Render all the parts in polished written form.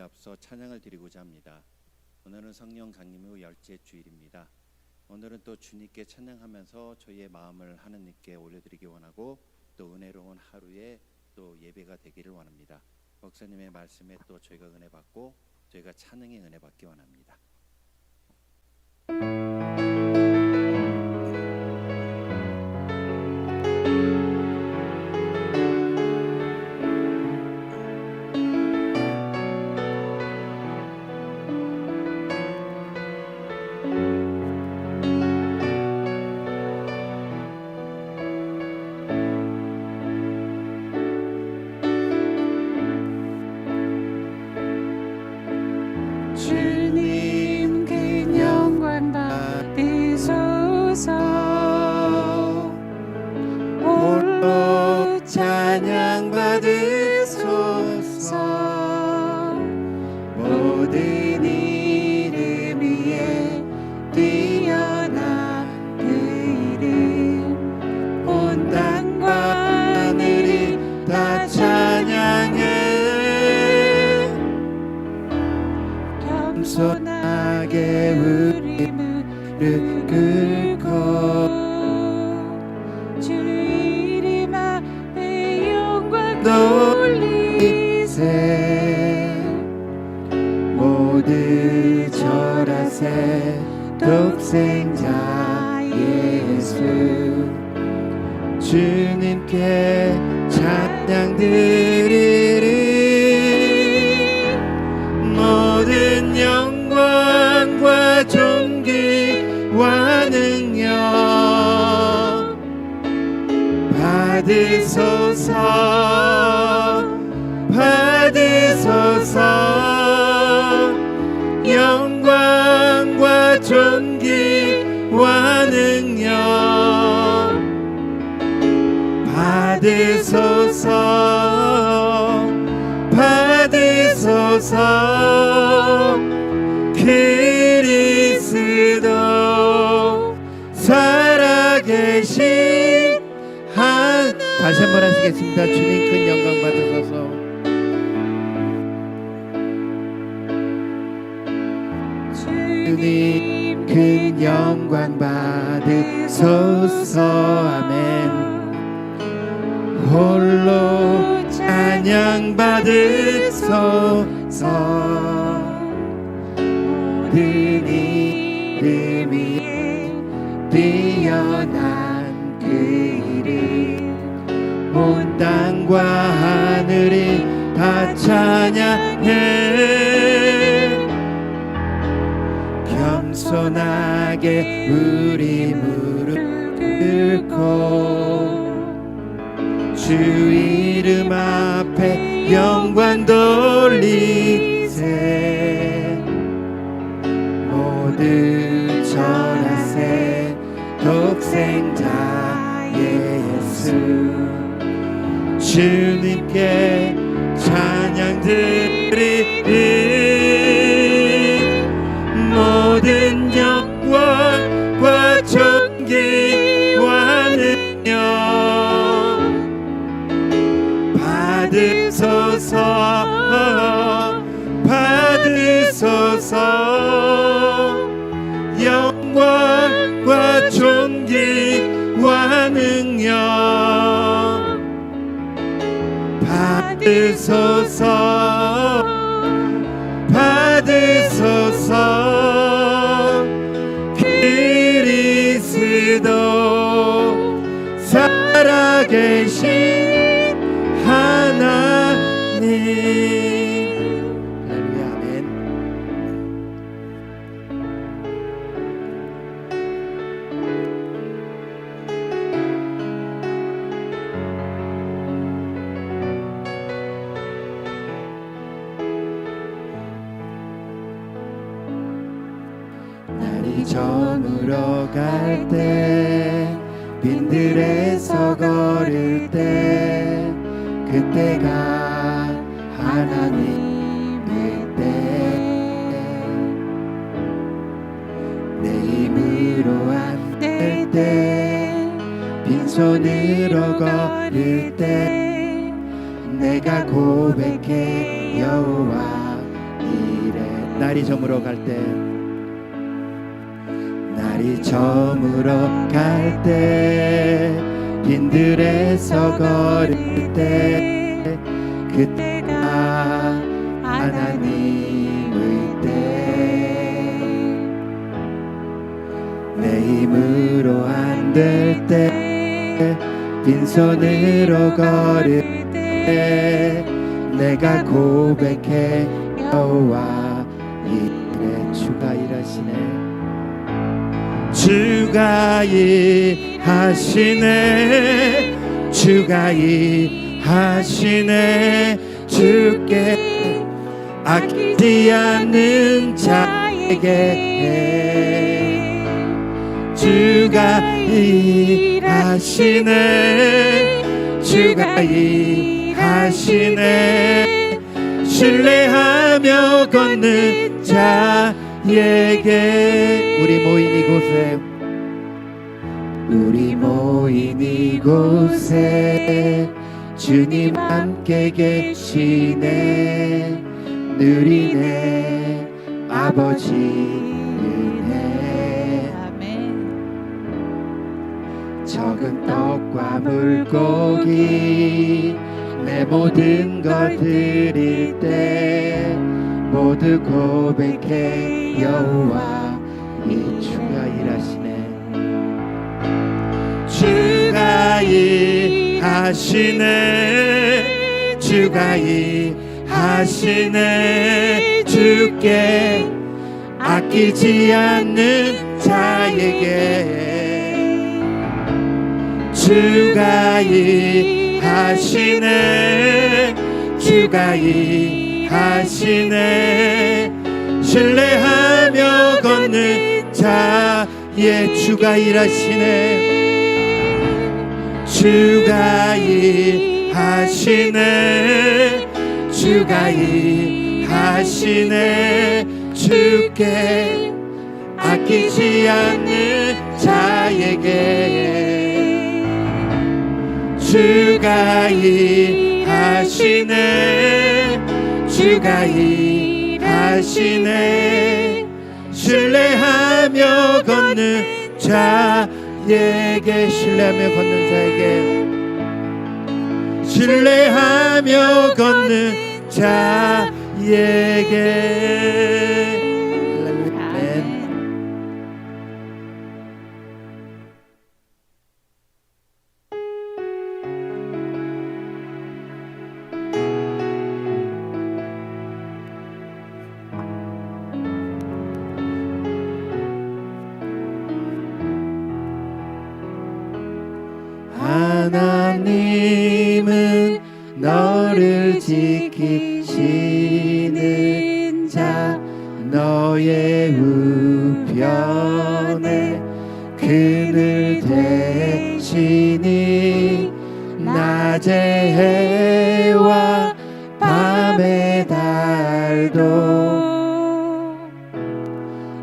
앞서 찬양을 드리고자 합니다. 오늘은 성령 강림 후 열째 주일입니다. 오늘은 또 주님께 찬양하면서 저희의 마음을 하느님께 올려드리기 원하고 또 은혜로운 하루에 또 예배가 되기를 원합니다. 목사님의 말씀에 또 저희가 은혜 받고 저희가 찬양의 은혜 받기 원합니다. 주님 그 영광 받으소서. 홀로 찬양 받으소서. 모든 이름 위에 뛰어난 그 이름, 온 땅과 하늘이 다 찬양해. 겸손하게 우리 무릎 꿇고 주 이름 앞에 영광 돌리세. 모두 절하세. 독생자 예수 주님께 찬양 드리리. 모든 영광과 존귀와 능력 받으소서. 받으소서. 영광과 존귀와 능력 받으소서. 받으소서. 그리스도 살아계신 한. 다시 한번 하시겠습니다. 주님 큰 영광 받으소서. 주님 큰 영광 받으소서. 아멘. 홀로 찬양 받으소서. 모든 이름 위에 뛰어난 그 이름, 온 땅과 하늘이 다 찬양해. 겸손하게 우리 무릎 꿇고 주 이름 앞에 영광 돌리세. 모두 절하세. 독생자 예수 주님께 찬양 드리리. 모든 영광과 존귀와 능력 받으소서. 받으소서. 영광과 존귀와 능력 받으소서. 받으소서. 그리스도 살아계신 하나님. 할렐루야. 아멘. 날이 저물어 갈 때, 빈들에서 걸을 때, 그때가 하나님의 때. 내 힘으로 안 될 때, 빈손으로 걸을 때, 내가 고백해 여호와 날이 저물어 갈 때, 날이 저물어 갈 때, 빈들에서 걸을 때, 그때가 하나님의 때, 내 힘으로 안 될 때, 빈손으로 걸을 때, 내가 고백해 여호와 이래. 주가 일하시네, 주가 일하시네, 주가 일하시네. 주께 아끼지 않는 자에게 주가 일하시네, 주가 일하시네. 신뢰하며 걷는 자에게. 우리 모인 이곳에 주님 함께 계시네. 누리네 아버지 은혜. 적은 떡과 물고기 내 모든 것 드릴 때 모두 고백해 여호와 이 주가 일하시네. 주가 일하시네, 주가 일하시네. 주께 아끼지 않는 자에게 주가 일하시네, 주가 일하시네. 신뢰하며 걷는 자의 주가 일하시네, 주가 일하시네, 주가 일하시네. 주께 아끼지 않는 자에게 주가 일하시네, 주가 일하시네. 신뢰하며 걷는 자에게, 신뢰하며 걷는 자에게, 신뢰하며 걷는 자에게. 하나님은 너를 지키시는 자, 너의 우편에 그늘 되시니 낮의 해와 밤의 달도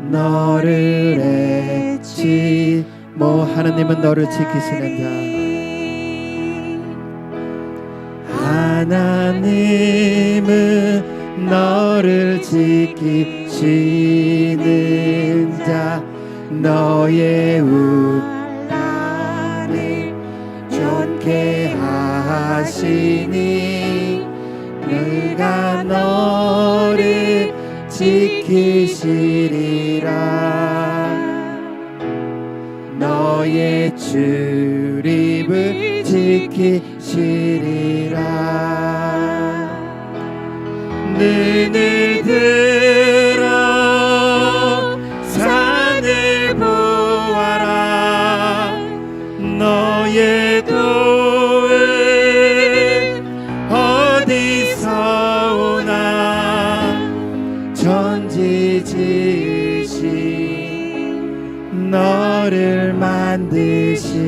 너를 애치. 하나님은 너를 지키시는 자, 하나님은 너를 지키시는 자, 너의 우편을 좋게 하시니 그가 너를 지키시리라. 너의 출입을 지키시리라. 눈을 들어 산을 보아라. 너의 도울 어디서 오나. 천지 지으신 너를 만드신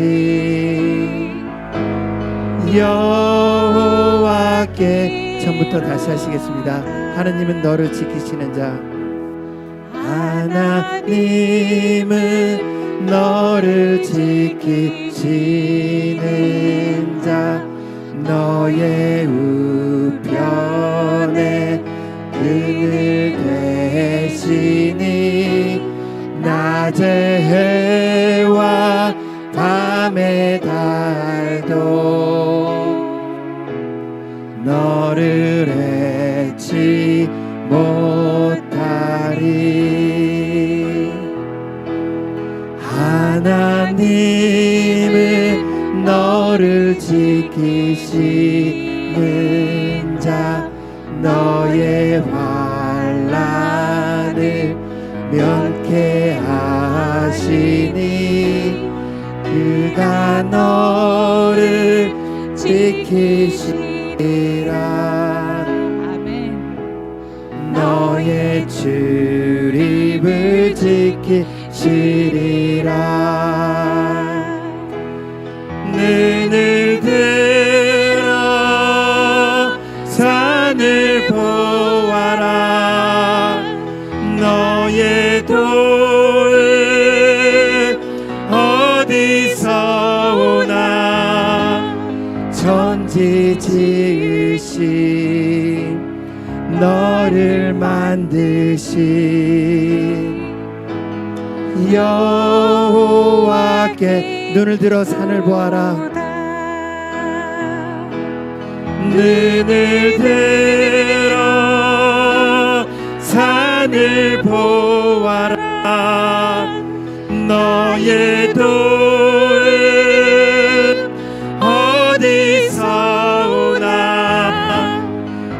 여호와께. 처음부터 다시 하시겠습니다. 하나님은 너를 지키시는 자, 하나님은 너를 지키시는 자, 너의 우편에 그늘 하나님은 너를 지키시는 자 너의 환난을 면케하시니 그가 너를 지키시리라. 너의 출입을 지키시리라. 눈을 들어 산을 보아라. 너의 도울 어디서 오나. 천지 지으신 너를 만드신 여호와께 눈을 들어 산을 보아라. 눈을 들어 산을 보아라. 너의 도울 어디서 오나.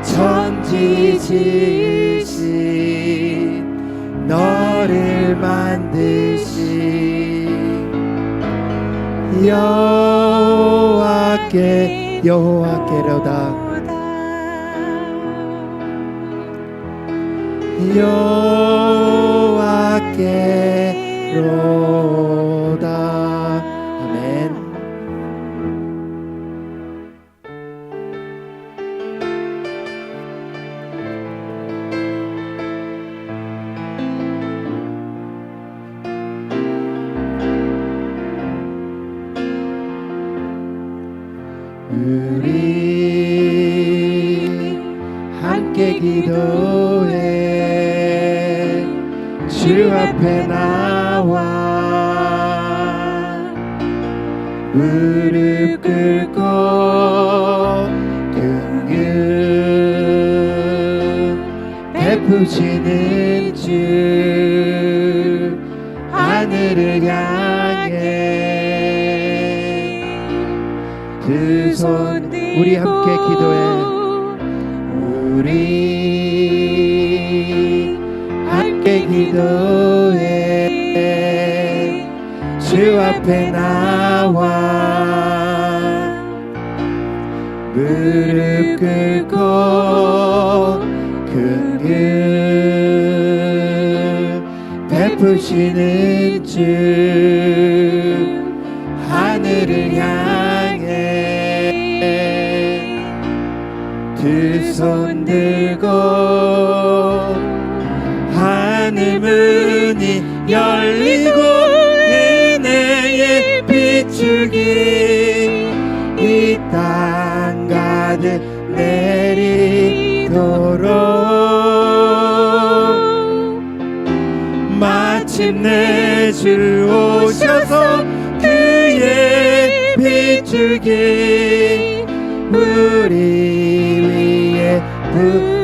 천지 지으신 너를 만드신 여호와께로다. 여호와께로다. 아멘. 우리 함께 기도해. 주 앞에 나와 무릎 꿇고 긍휼 베푸시는 주 하늘을 향해 두 손 우리 함께 기도해. 우리 함께 기도해. 주 앞에 나와 무릎 꿇고 긍휼 베푸시는 주 하늘을 향해 두 손 들고 하늘 문이 열리고 은혜의 비추기 이 땅 가득 내리도록 마침내 주 오셔서 그의 비추기 우리 위에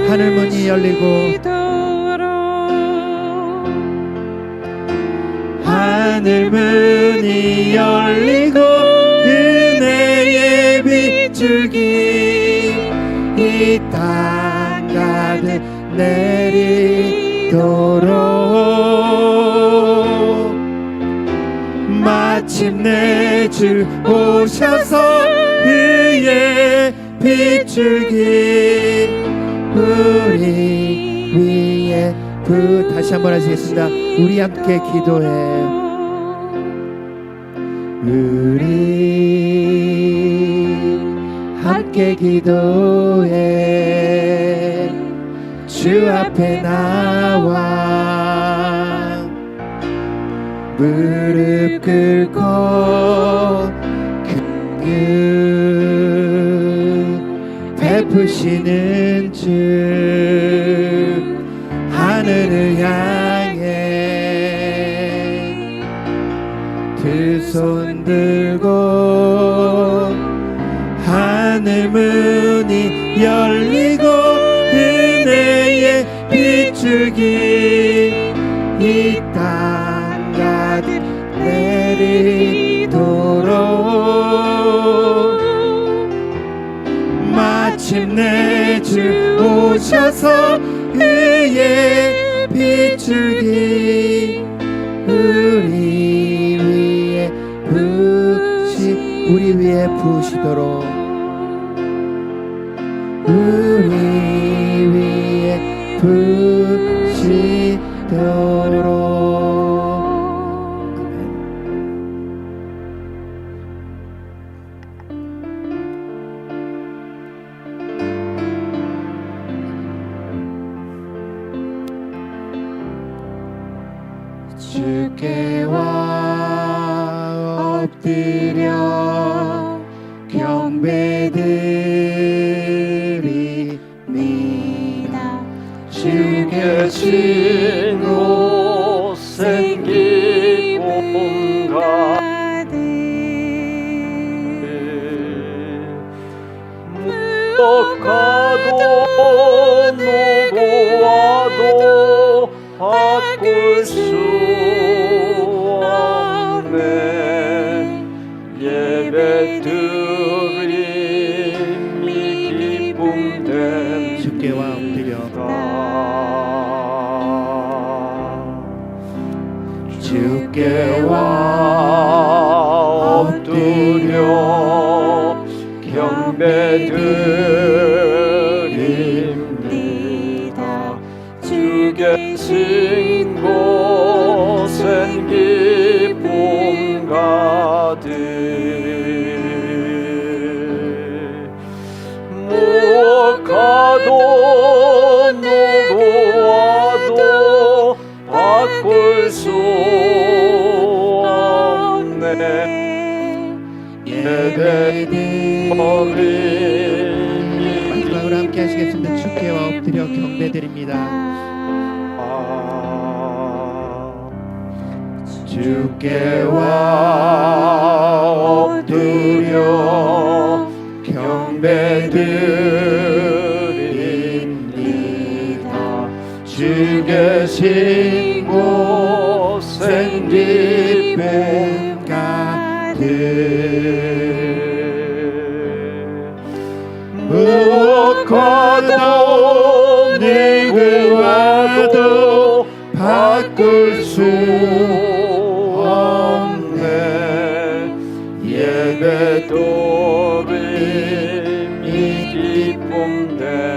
하늘 문이 열리고 하늘 문이 열리고 은혜의 비추기 이 땅 가득 내리도록 마침내 주 오셔서 그의 비추기 우리 위에 다시 한번 하시겠습니다. 우리 함께 기도해. 우리 함께 기도해. 주 앞에 나와 무릎 꿇고 긍휼 베푸시는 주 하늘을 향해 두 손 들고 하늘 문이 열리고 은혜의 비추기 이 땅 가득 내리 주 오셔서 의의 비추기 우리 위에 부으시도록 우리 위에 부으시도록. 주께와 엎드려 경배드립니다. 주 계신 곳에 기쁨 가득 무엇가도 누구와도 바꿀 수 없네. 예배 드림이 기쁨된 주께와 엎드려 주께와 엎드려 경배드립니다. 주 계신 곳엔 기쁨 가득 무엇가도 누구와도 바꿀 수 없네. 마지막으로 함께 하시겠습니다. 주께와 엎드려 경배드립니다. 주께와 엎드려 경배드립니다. 주 계신 곳엔 기쁨 가득 무엇과도 누구와도 바꿀 수 없네. 예배 드림이 기쁨됩니다.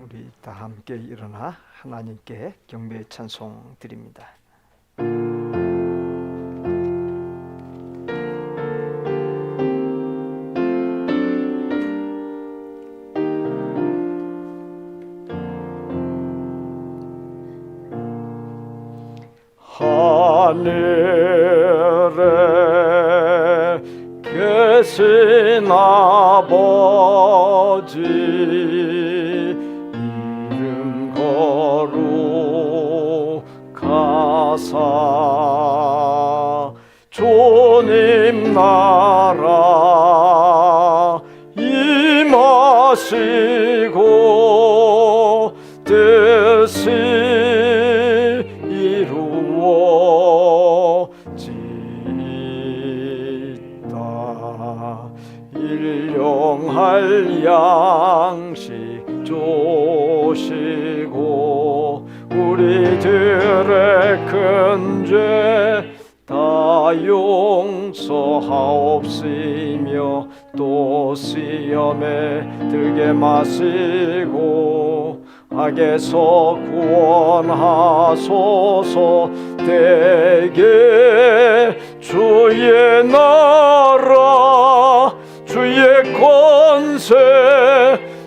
우리 다 함께 일어나 하나님께 경배의 찬송 드립니다. 하늘에 계신 아버지 이름 거룩하사 주님 나라 임하시고 뜻이 이루어지다. 일용할 양식 주시고 우리들의 큰 죄 다 용서하옵시며 또 시험에 들게 마시고 악에서 구원하소서. 대개 주의 나라 주의 권세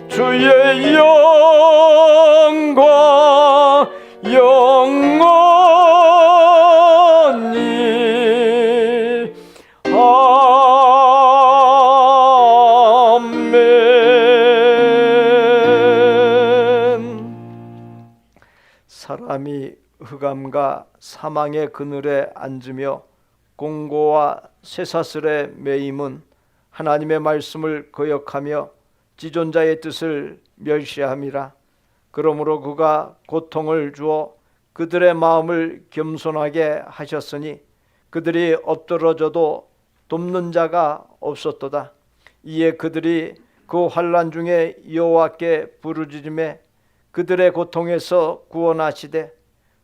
주의 영광 영원히 아멘. 사람이 흑암과 사망의 그늘에 앉으며 공고와 쇠사슬에 매임은 하나님의 말씀을 거역하며 지존자의 뜻을 멸시함이라. 그러므로 그가 고통을 주어 그들의 마음을 겸손하게 하셨으니 그들이 엎드러져도 돕는 자가 없었도다. 이에 그들이 그 환난 중에 여호와께 부르짖음에 그들의 고통에서 구원하시되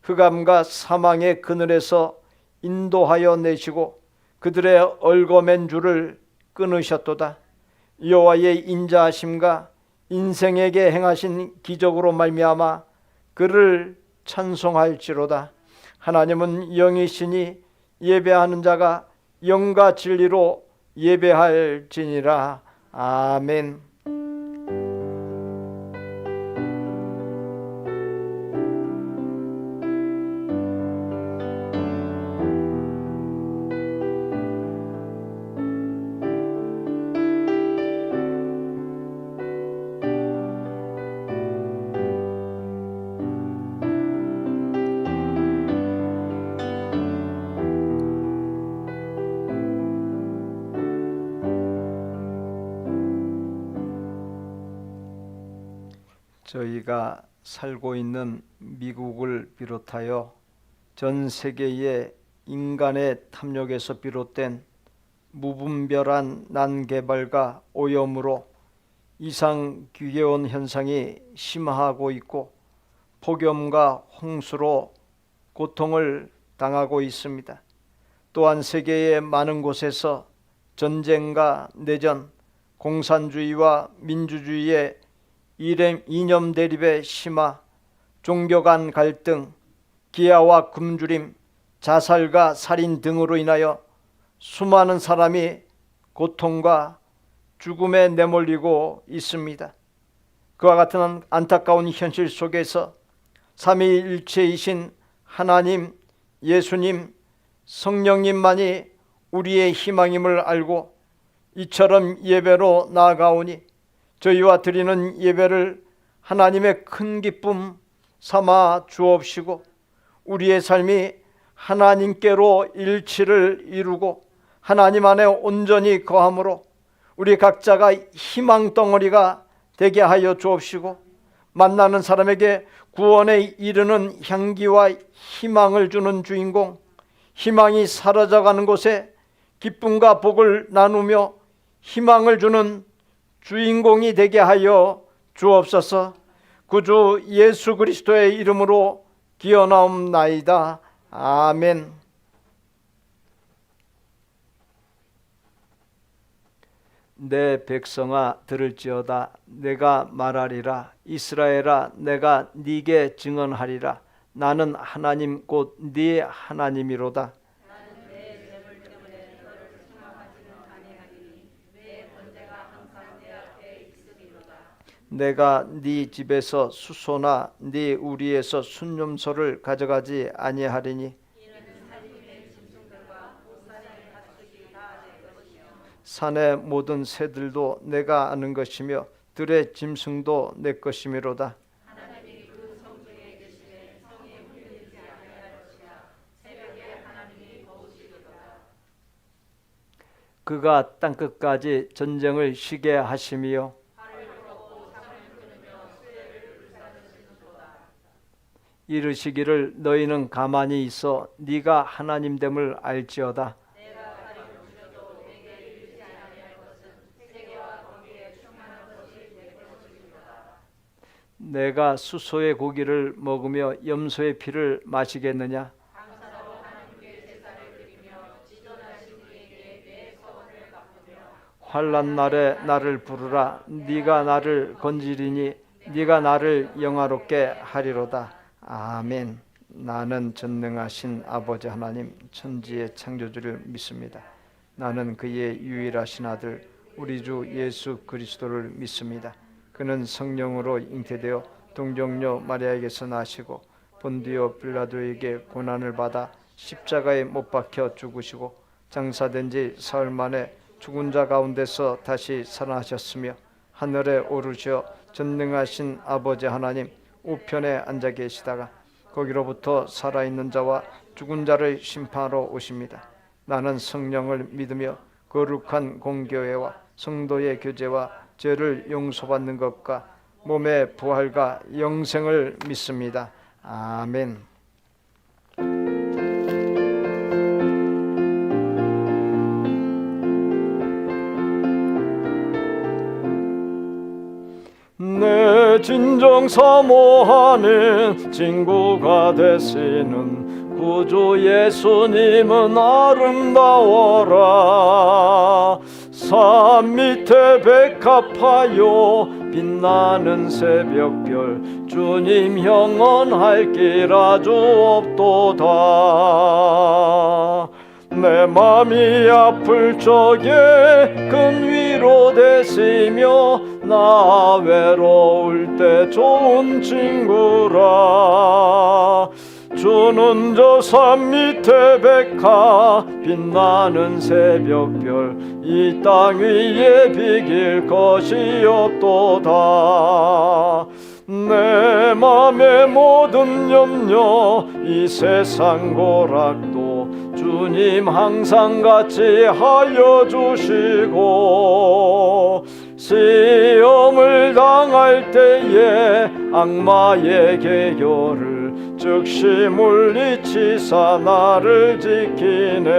흑암과 사망의 그늘에서 인도하여 내시고 그들의 얽어맨 줄을 끊으셨도다. 여호와의 인자하심과 인생에게 행하신 기적으로 말미암아 그를 찬송할지로다. 하나님은 영이시니 예배하는 자가 영과 진리로 예배할지니라. 아멘. 저희가 살고 있는 미국을 비롯하여 전 세계의 인간의 탐욕에서 비롯된 무분별한 난개발과 오염으로 이상 기계온 현상이 심화하고 있고 폭염과 홍수로 고통을 당하고 있습니다. 또한 세계의 많은 곳에서 전쟁과 내전, 공산주의와 민주주의의 이념 대립의 심화, 종교 간 갈등, 기아와 굶주림, 자살과 살인 등으로 인하여 수많은 사람이 고통과 죽음에 내몰리고 있습니다. 그와 같은 안타까운 현실 속에서 삼위일체이신 하나님, 예수님, 성령님만이 우리의 희망임을 알고 이처럼 예배로 나아가오니 저희와 드리는 예배를 하나님의 큰 기쁨 삼아 주옵시고 우리의 삶이 하나님께로 일치를 이루고 하나님 안에 온전히 거함으로 우리 각자가 희망 덩어리가 되게 하여 주옵시고 만나는 사람에게 구원에 이르는 향기와 희망을 주는 주인공, 희망이 사라져가는 곳에 기쁨과 복을 나누며 희망을 주는 주인공이 되게 하여 주옵소서. 구주 예수 그리스도의 이름으로 기원하옵나이다. 아멘. 내 백성아 들을지어다. 내가 말하리라. 이스라엘아 내가 네게 증언하리라. 나는 하나님 곧 네 하나님이로다. 내가 네 집에서 수소나 네 우리에서 순념소를 가져가지 아니하리니 산의 모든 새들도 내가 아는 것이며 들의 짐승도 내 것이미로다. 그가 땅끝까지 전쟁을 쉬게 하심이요 이르시기를 너희는 가만히 있어 네가 하나님됨을 알지어다. 내가 수소의 고기를 먹으며 염소의 피를 마시겠느냐? 환난 날에 나를 부르라. 네가 나를 건지리니 네가 나를 영화롭게 하리로다. 아멘. 나는 전능하신 아버지 하나님 천지의 창조주를 믿습니다. 나는 그의 유일하신 아들 우리 주 예수 그리스도를 믿습니다. 그는 성령으로 잉태되어 동정녀 마리아에게서 나시고 본디오 빌라도에게 고난을 받아 십자가에 못 박혀 죽으시고 장사된 지 사흘 만에 죽은 자 가운데서 다시 살아나셨으며 하늘에 오르셔 전능하신 아버지 하나님 우편에 앉아 계시다가 거기로부터 살아있는 자와 죽은 자를 심판하러 오십니다. 나는 성령을 믿으며 거룩한 공교회와 성도의 교제와 죄를 용서받는 것과 몸의 부활과 영생을 믿습니다. 아멘. 내 진정 사모하는 친구가 되시는 구주 예수님은 아름다워라. 산 밑에 백합하여 빛나는 새벽별 주님 영원할 길 아주 없도다. 내 맘이 아플 적에 큰 위로 되시며 나 외로울 때 좋은 친구라. 주는 저 산 밑에 백합 빛나는 새벽별 이 땅 위에 비길 것이 없도다. 내 맘의 모든 염려 이 세상 고락도 주님 항상 같이 하여 주시고 시험을 당할 때에 악마의 계교를 즉시 물리치사 나를 지키네.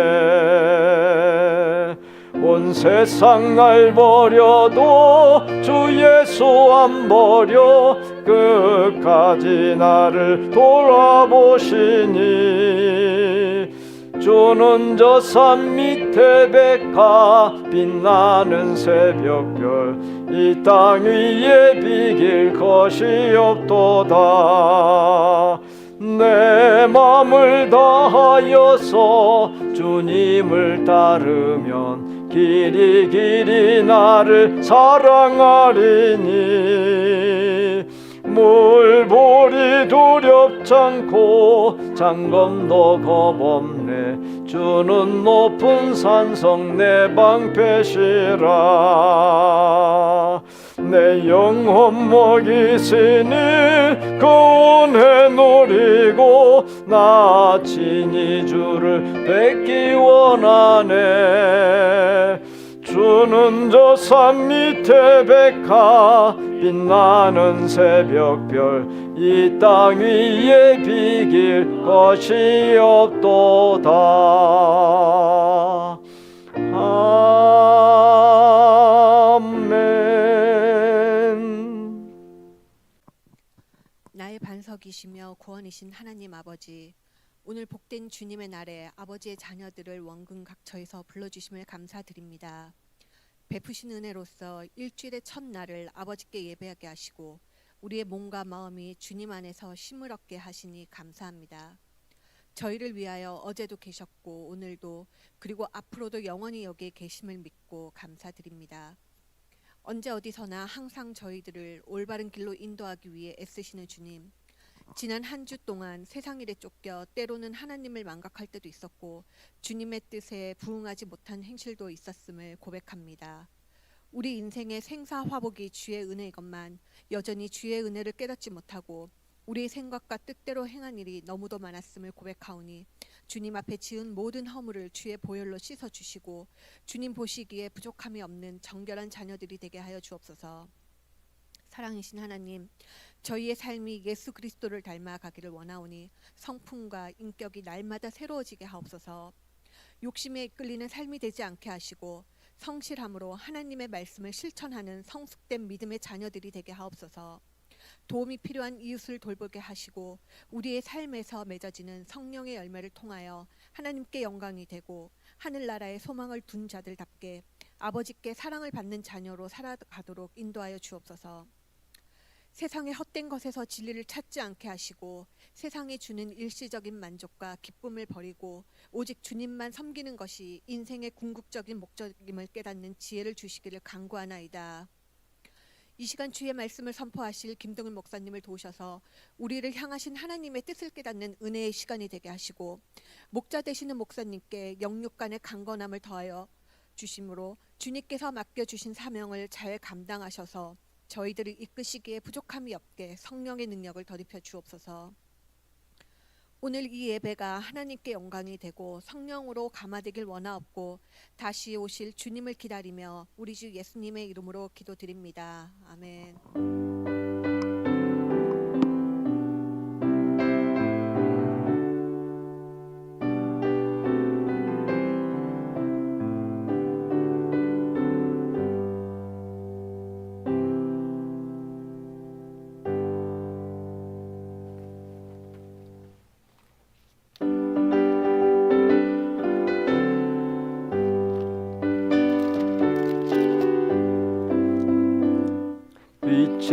온 세상 날 버려도 주 예수 안 버려 끝까지 나를 돌아보시니. 주는 저 산 밑에 백합 빛나는 새벽별 이 땅 위에 비길 것이 없도다. 내 맘을 다하여서 주님을 따르면 길이 길이 나를 사랑하리니. 물보리 두렵지 않고 장검도 겁없네. 주는 높은 산성 내 방패시라. 내 영혼 먹이시니 그 은혜 누리고 나 친히 주를 뵙기 원하네. 주는 저 산 밑에 백합 빛나는 새벽별 이 땅 위에 비길 것이 없도다. 아멘. 나의 반석이시며 구원이신 하나님 아버지, 오늘 복된 주님의 날에 아버지의 자녀들을 원근 각처에서 불러주심을 감사드립니다. 베푸신 은혜로서 일주일의 첫날을 아버지께 예배하게 하시고 우리의 몸과 마음이 주님 안에서 쉼을 얻게 하시니 감사합니다. 저희를 위하여 어제도 계셨고 오늘도 그리고 앞으로도 영원히 여기에 계심을 믿고 감사드립니다. 언제 어디서나 항상 저희들을 올바른 길로 인도하기 위해 애쓰시는 주님, 지난 한 주 동안 세상 일에 쫓겨 때로는 하나님을 망각할 때도 있었고 주님의 뜻에 부응하지 못한 행실도 있었음을 고백합니다. 우리 인생의 생사화복이 주의 은혜이건만 여전히 주의 은혜를 깨닫지 못하고 우리의 생각과 뜻대로 행한 일이 너무도 많았음을 고백하오니 주님 앞에 지은 모든 허물을 주의 보혈로 씻어주시고 주님 보시기에 부족함이 없는 정결한 자녀들이 되게 하여 주옵소서. 사랑이신 하나님, 저희의 삶이 예수 그리스도를 닮아가기를 원하오니 성품과 인격이 날마다 새로워지게 하옵소서. 욕심에 이끌리는 삶이 되지 않게 하시고 성실함으로 하나님의 말씀을 실천하는 성숙된 믿음의 자녀들이 되게 하옵소서. 도움이 필요한 이웃을 돌보게 하시고 우리의 삶에서 맺어지는 성령의 열매를 통하여 하나님께 영광이 되고 하늘나라에 소망을 둔 자들답게 아버지께 사랑을 받는 자녀로 살아가도록 인도하여 주옵소서. 세상의 헛된 것에서 진리를 찾지 않게 하시고 세상이 주는 일시적인 만족과 기쁨을 버리고 오직 주님만 섬기는 것이 인생의 궁극적인 목적임을 깨닫는 지혜를 주시기를 간구하나이다. 이 시간 주의 말씀을 선포하실 김동일 목사님을 도우셔서 우리를 향하신 하나님의 뜻을 깨닫는 은혜의 시간이 되게 하시고 목자 되시는 목사님께 영육간의 강건함을 더하여 주심으로 주님께서 맡겨주신 사명을 잘 감당하셔서 저희들을 이끄시기에 부족함이 없게 성령의 능력을 더입혀 주옵소서. 오늘 이 예배가 하나님께 영광이 되고 성령으로 감화되길 원하옵고 다시 오실 주님을 기다리며 우리 주 예수님의 이름으로 기도드립니다. 아멘.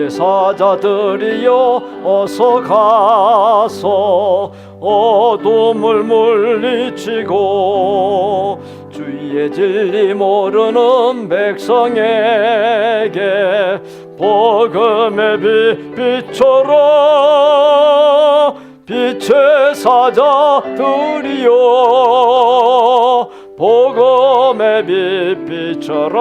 제사자들이여 어서 가서 어둠을 물리치고 주의 진리 모르는 백성에게 복음의 빛 비춰라. 빛의 사자들이여 복음의 빛 비춰라.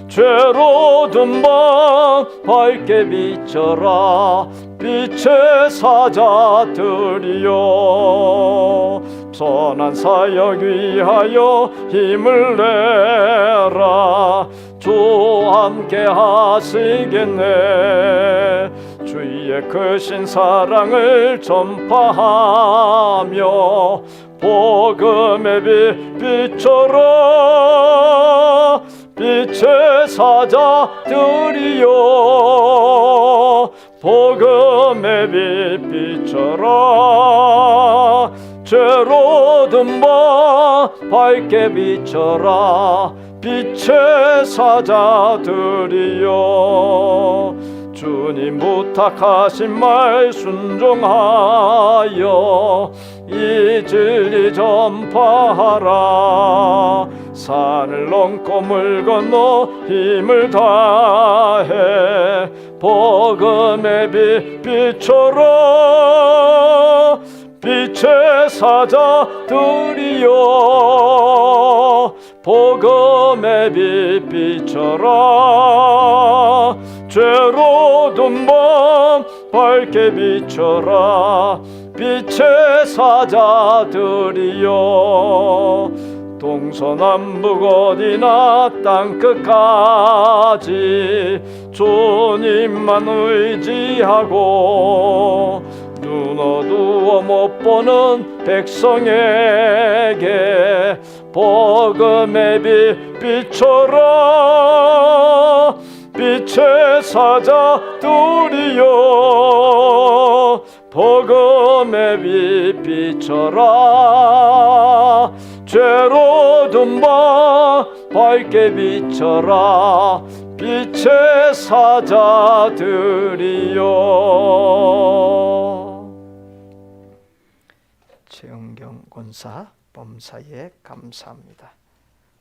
죄로 든 밤 밝게 비춰라. 빛의 사자들이여 선한 사역 위하여 힘을 내라. 주 함께 하시겠네. 주의 크신 사랑을 전파하며 복음의 빛 비춰라. 빛의 사자들이여 복음의 빛 비춰라. 죄로 든 밤 밝게 비춰라. 빛의 사자들이여 주님 부탁하신 말 순종하여 이 진리 전파하라. 산을 넘고 물 건너 힘을 다해 복음의 빛 비춰라. 빛의 사자들이여 복음의 빛 비춰라. 죄로 든 밤 밝게 비춰라. 빛의 사자들이여 동서남북 어디나 땅끝까지 주님만 의지하고 눈 어두워 못 보는 백성에게 복음의 빛 비춰라. 빛의 사자들이여 복음의 빛 비춰라. 죄로 든 밤 밝게 비춰라. 빛의 사자들이여. 최은경 권사 범사에 감사합니다.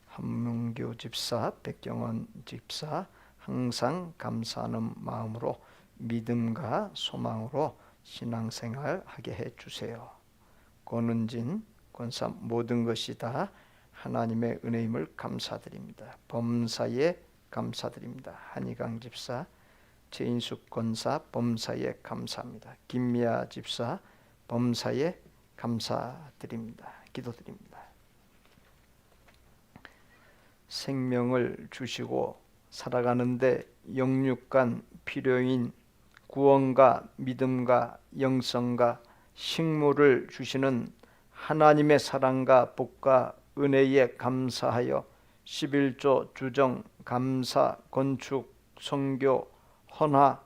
한문규 집사, 백경원 집사 항상 감사하는 마음으로 믿음과 소망으로 신앙생활 하게 해주세요. 권은진 권사 모든 것이 다 하나님의 은혜임을 감사드립니다. 범사에 감사드립니다. 한희강 집사, 최인숙 권사 범사에 감사합니다. 김미아 집사 범사에 감사드립니다. 기도드립니다. 생명을 주시고 살아가는데 영육간 필요인 구원과 믿음과 영성과 식물을 주시는 하나님의 사랑과 복과 은혜에 감사하여 11조 주정, 감사, 건축, 선교, 헌화,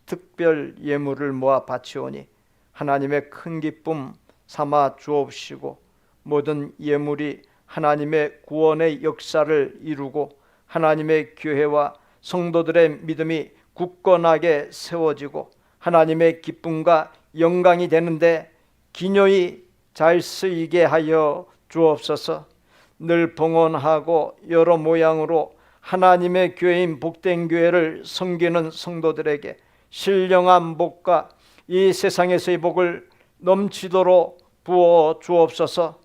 특별 예물을 모아 바치오니 하나님의 큰 기쁨 삼아 주옵시고 모든 예물이 하나님의 구원의 역사를 이루고 하나님의 교회와 성도들의 믿음이 굳건하게 세워지고 하나님의 기쁨과 영광이 되는데 기묘히 잘 쓰이게 하여 주옵소서. 늘 봉헌하고 여러 모양으로 하나님의 교회인 복된 교회를 섬기는 성도들에게 신령한 복과 이 세상에서의 복을 넘치도록 부어 주옵소서.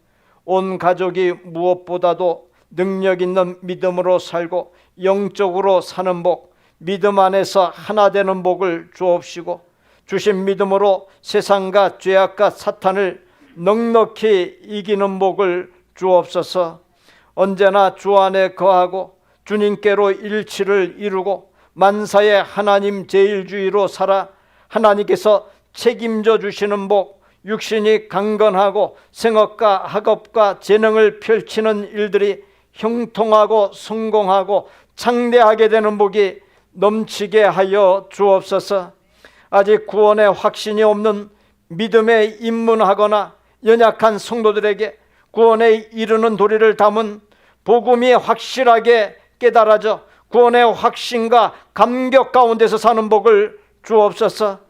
온 가족이 무엇보다도 능력 있는 믿음으로 살고 영적으로 사는 복, 믿음 안에서 하나 되는 복을 주옵시고 주신 믿음으로 세상과 죄악과 사탄을 넉넉히 이기는 복을 주옵소서. 언제나 주 안에 거하고 주님께로 일치를 이루고 만사의 하나님 제일주의로 살아 하나님께서 책임져 주시는 복, 육신이 강건하고 생업과 학업과 재능을 펼치는 일들이 형통하고 성공하고 창대하게 되는 복이 넘치게 하여 주옵소서. 아직 구원의 확신이 없는 믿음에 입문하거나 연약한 성도들에게 구원에 이르는 도리를 담은 복음이 확실하게 깨달아져 구원의 확신과 감격 가운데서 사는 복을 주옵소서.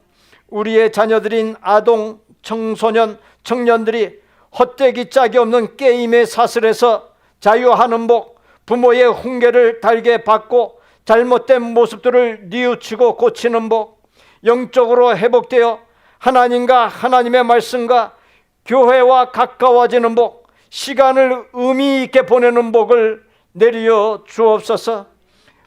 우리의 자녀들인 아동, 청소년, 청년들이 헛되기 짝이 없는 게임의 사슬에서 자유하는 복, 부모의 훈계를 달게 받고 잘못된 모습들을 뉘우치고 고치는 복, 영적으로 회복되어 하나님과 하나님의 말씀과 교회와 가까워지는 복, 시간을 의미 있게 보내는 복을 내려 주옵소서.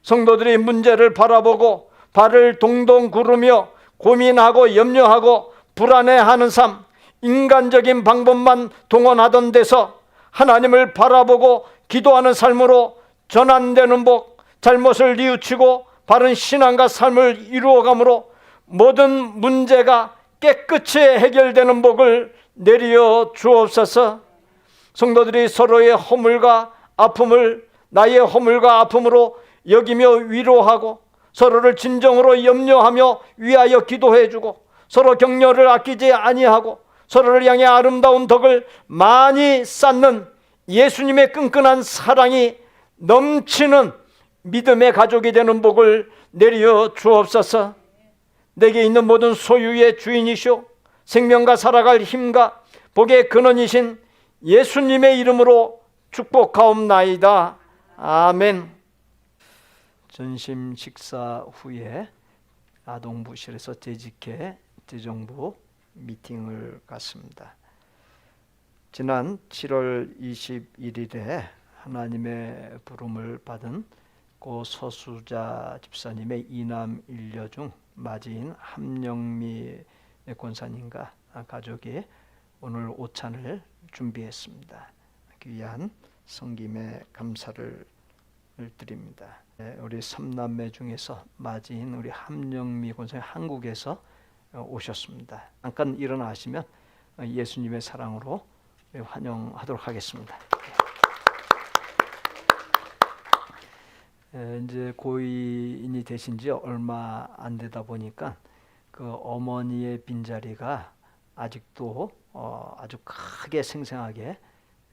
성도들이 문제를 바라보고 발을 동동 구르며 고민하고 염려하고 불안해하는 삶, 인간적인 방법만 동원하던 데서 하나님을 바라보고 기도하는 삶으로 전환되는 복, 잘못을 뉘우치고 바른 신앙과 삶을 이루어감으로 모든 문제가 깨끗이 해결되는 복을 내려 주옵소서. 성도들이 서로의 허물과 아픔을 나의 허물과 아픔으로 여기며 위로하고 서로를 진정으로 염려하며 위하여 기도해주고 서로 격려를 아끼지 아니하고 서로를 향해 아름다운 덕을 많이 쌓는 예수님의 끈끈한 사랑이 넘치는 믿음의 가족이 되는 복을 내려 주옵소서. 내게 있는 모든 소유의 주인이시오 생명과 살아갈 힘과 복의 근원이신 예수님의 이름으로 축복하옵나이다. 아멘. 전심 식사 후에 아동부실에서 재직회 재정부 미팅을 갔습니다. 지난 7월 21일에 하나님의 부름을 받은 고 서수자 집사님의 이남 일녀 중 맞이인 함영미 권사님과 가족이 오늘 오찬을 준비했습니다. 귀한 성김에 감사를 드립니다. 우리 삼남매 중에서 맞이인 우리 함영미 권사님 한국에서 오셨습니다. 잠깐 일어나시면 예수님의 사랑으로 환영하도록 하겠습니다. 이제 고인이 되신 지 얼마 안 되다 보니까 그 어머니의 빈자리가 아직도 아주 크게 생생하게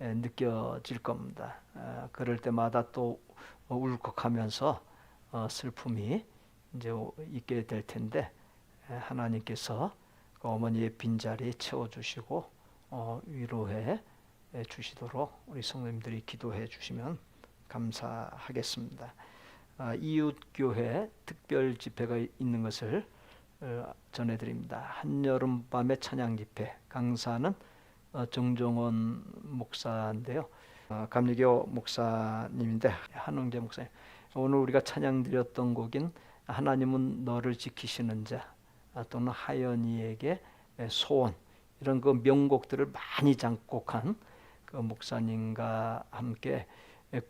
느껴질 겁니다. 그럴 때마다 또 울컥하면서 슬픔이 이제 있게 될 텐데 하나님께서 그 어머니의 빈자리 채워주시고 위로해 주시도록 우리 성도님들이 기도해 주시면 감사하겠습니다. 이웃교회 특별 집회가 있는 것을 전해드립니다. 한여름밤의 찬양집회, 강사는 정종원 목사인데요. 감리교 목사님인데 한웅재 목사님, 오늘 우리가 찬양 드렸던 곡인 하나님은 너를 지키시는 자 또는 하연이에게 소원, 이런 그 명곡들을 많이 작곡한 그 목사님과 함께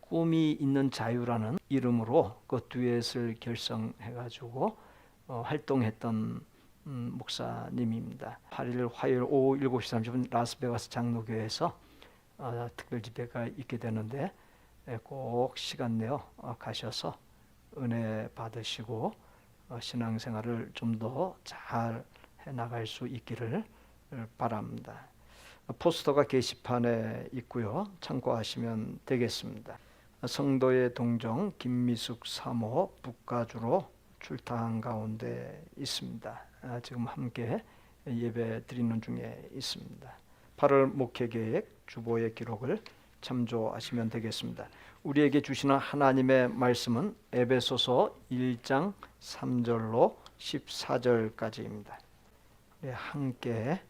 꿈이 있는 자유라는 이름으로 그 듀엣을 결성해가지고 활동했던 목사님입니다. 8일 화요일 오후 7시 30분 라스베가스 장로교회에서 특별 집회가 있게 되는데 꼭 시간 내어 가셔서 은혜 받으시고 신앙생활을 좀 더 잘 해나갈 수 있기를 바랍니다. 포스터가 게시판에 있고요. 참고하시면 되겠습니다. 성도의 동정 김미숙 사모 북가주로 출타한 가운데 있습니다. 지금 함께 예배 드리는 중에 있습니다. 8월 목회계획 주보의 기록을 참조하시면 되겠습니다. 우리에게 주시는 하나님의 말씀은 에베소서 1장 3절로 14절까지입니다. 함께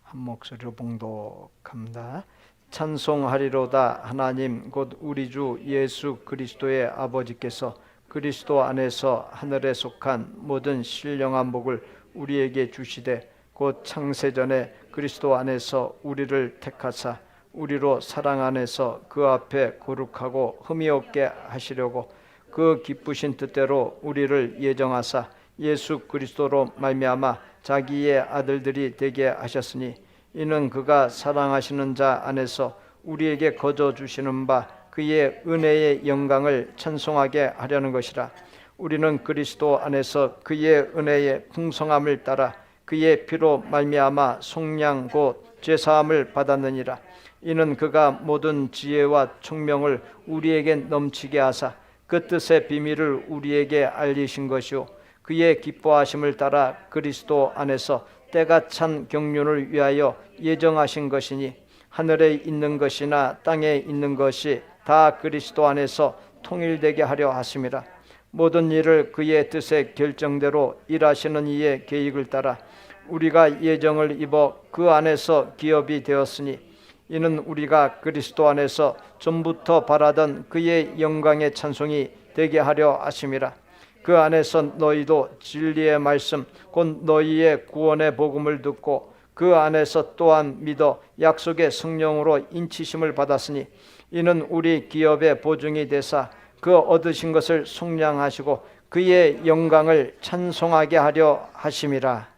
한 목소리로 봉독합니다. 찬송하리로다. 하나님 곧 우리 주 예수 그리스도의 아버지께서 그리스도 안에서 하늘에 속한 모든 신령한 복을 우리에게 주시되 곧 창세전에 그리스도 안에서 우리를 택하사 우리로 사랑 안에서 그 앞에 거룩하고 흠이 없게 하시려고 그 기쁘신 뜻대로 우리를 예정하사 예수 그리스도로 말미암아 자기의 아들들이 되게 하셨으니 이는 그가 사랑하시는 자 안에서 우리에게 거저 주시는 바 그의 은혜의 영광을 찬송하게 하려는 것이라. 우리는 그리스도 안에서 그의 은혜의 풍성함을 따라 그의 피로 말미암아 속량 곧 죄사함을 받았느니라. 이는 그가 모든 지혜와 총명을 우리에게 넘치게 하사 그 뜻의 비밀을 우리에게 알리신 것이요 그의 기뻐하심을 따라 그리스도 안에서 때가 찬 경륜을 위하여 예정하신 것이니 하늘에 있는 것이나 땅에 있는 것이 다 그리스도 안에서 통일되게 하려 하심이라. 모든 일을 그의 뜻의 결정대로 일하시는 이의 계획을 따라 우리가 예정을 입어 그 안에서 기업이 되었으니 이는 우리가 그리스도 안에서 전부터 바라던 그의 영광의 찬송이 되게 하려 하심이라. 그 안에서 너희도 진리의 말씀 곧 너희의 구원의 복음을 듣고 그 안에서 또한 믿어 약속의 성령으로 인치심을 받았으니 이는 우리 기업의 보증이 되사 그 얻으신 것을 속량하시고 그의 영광을 찬송하게 하려 하심이라.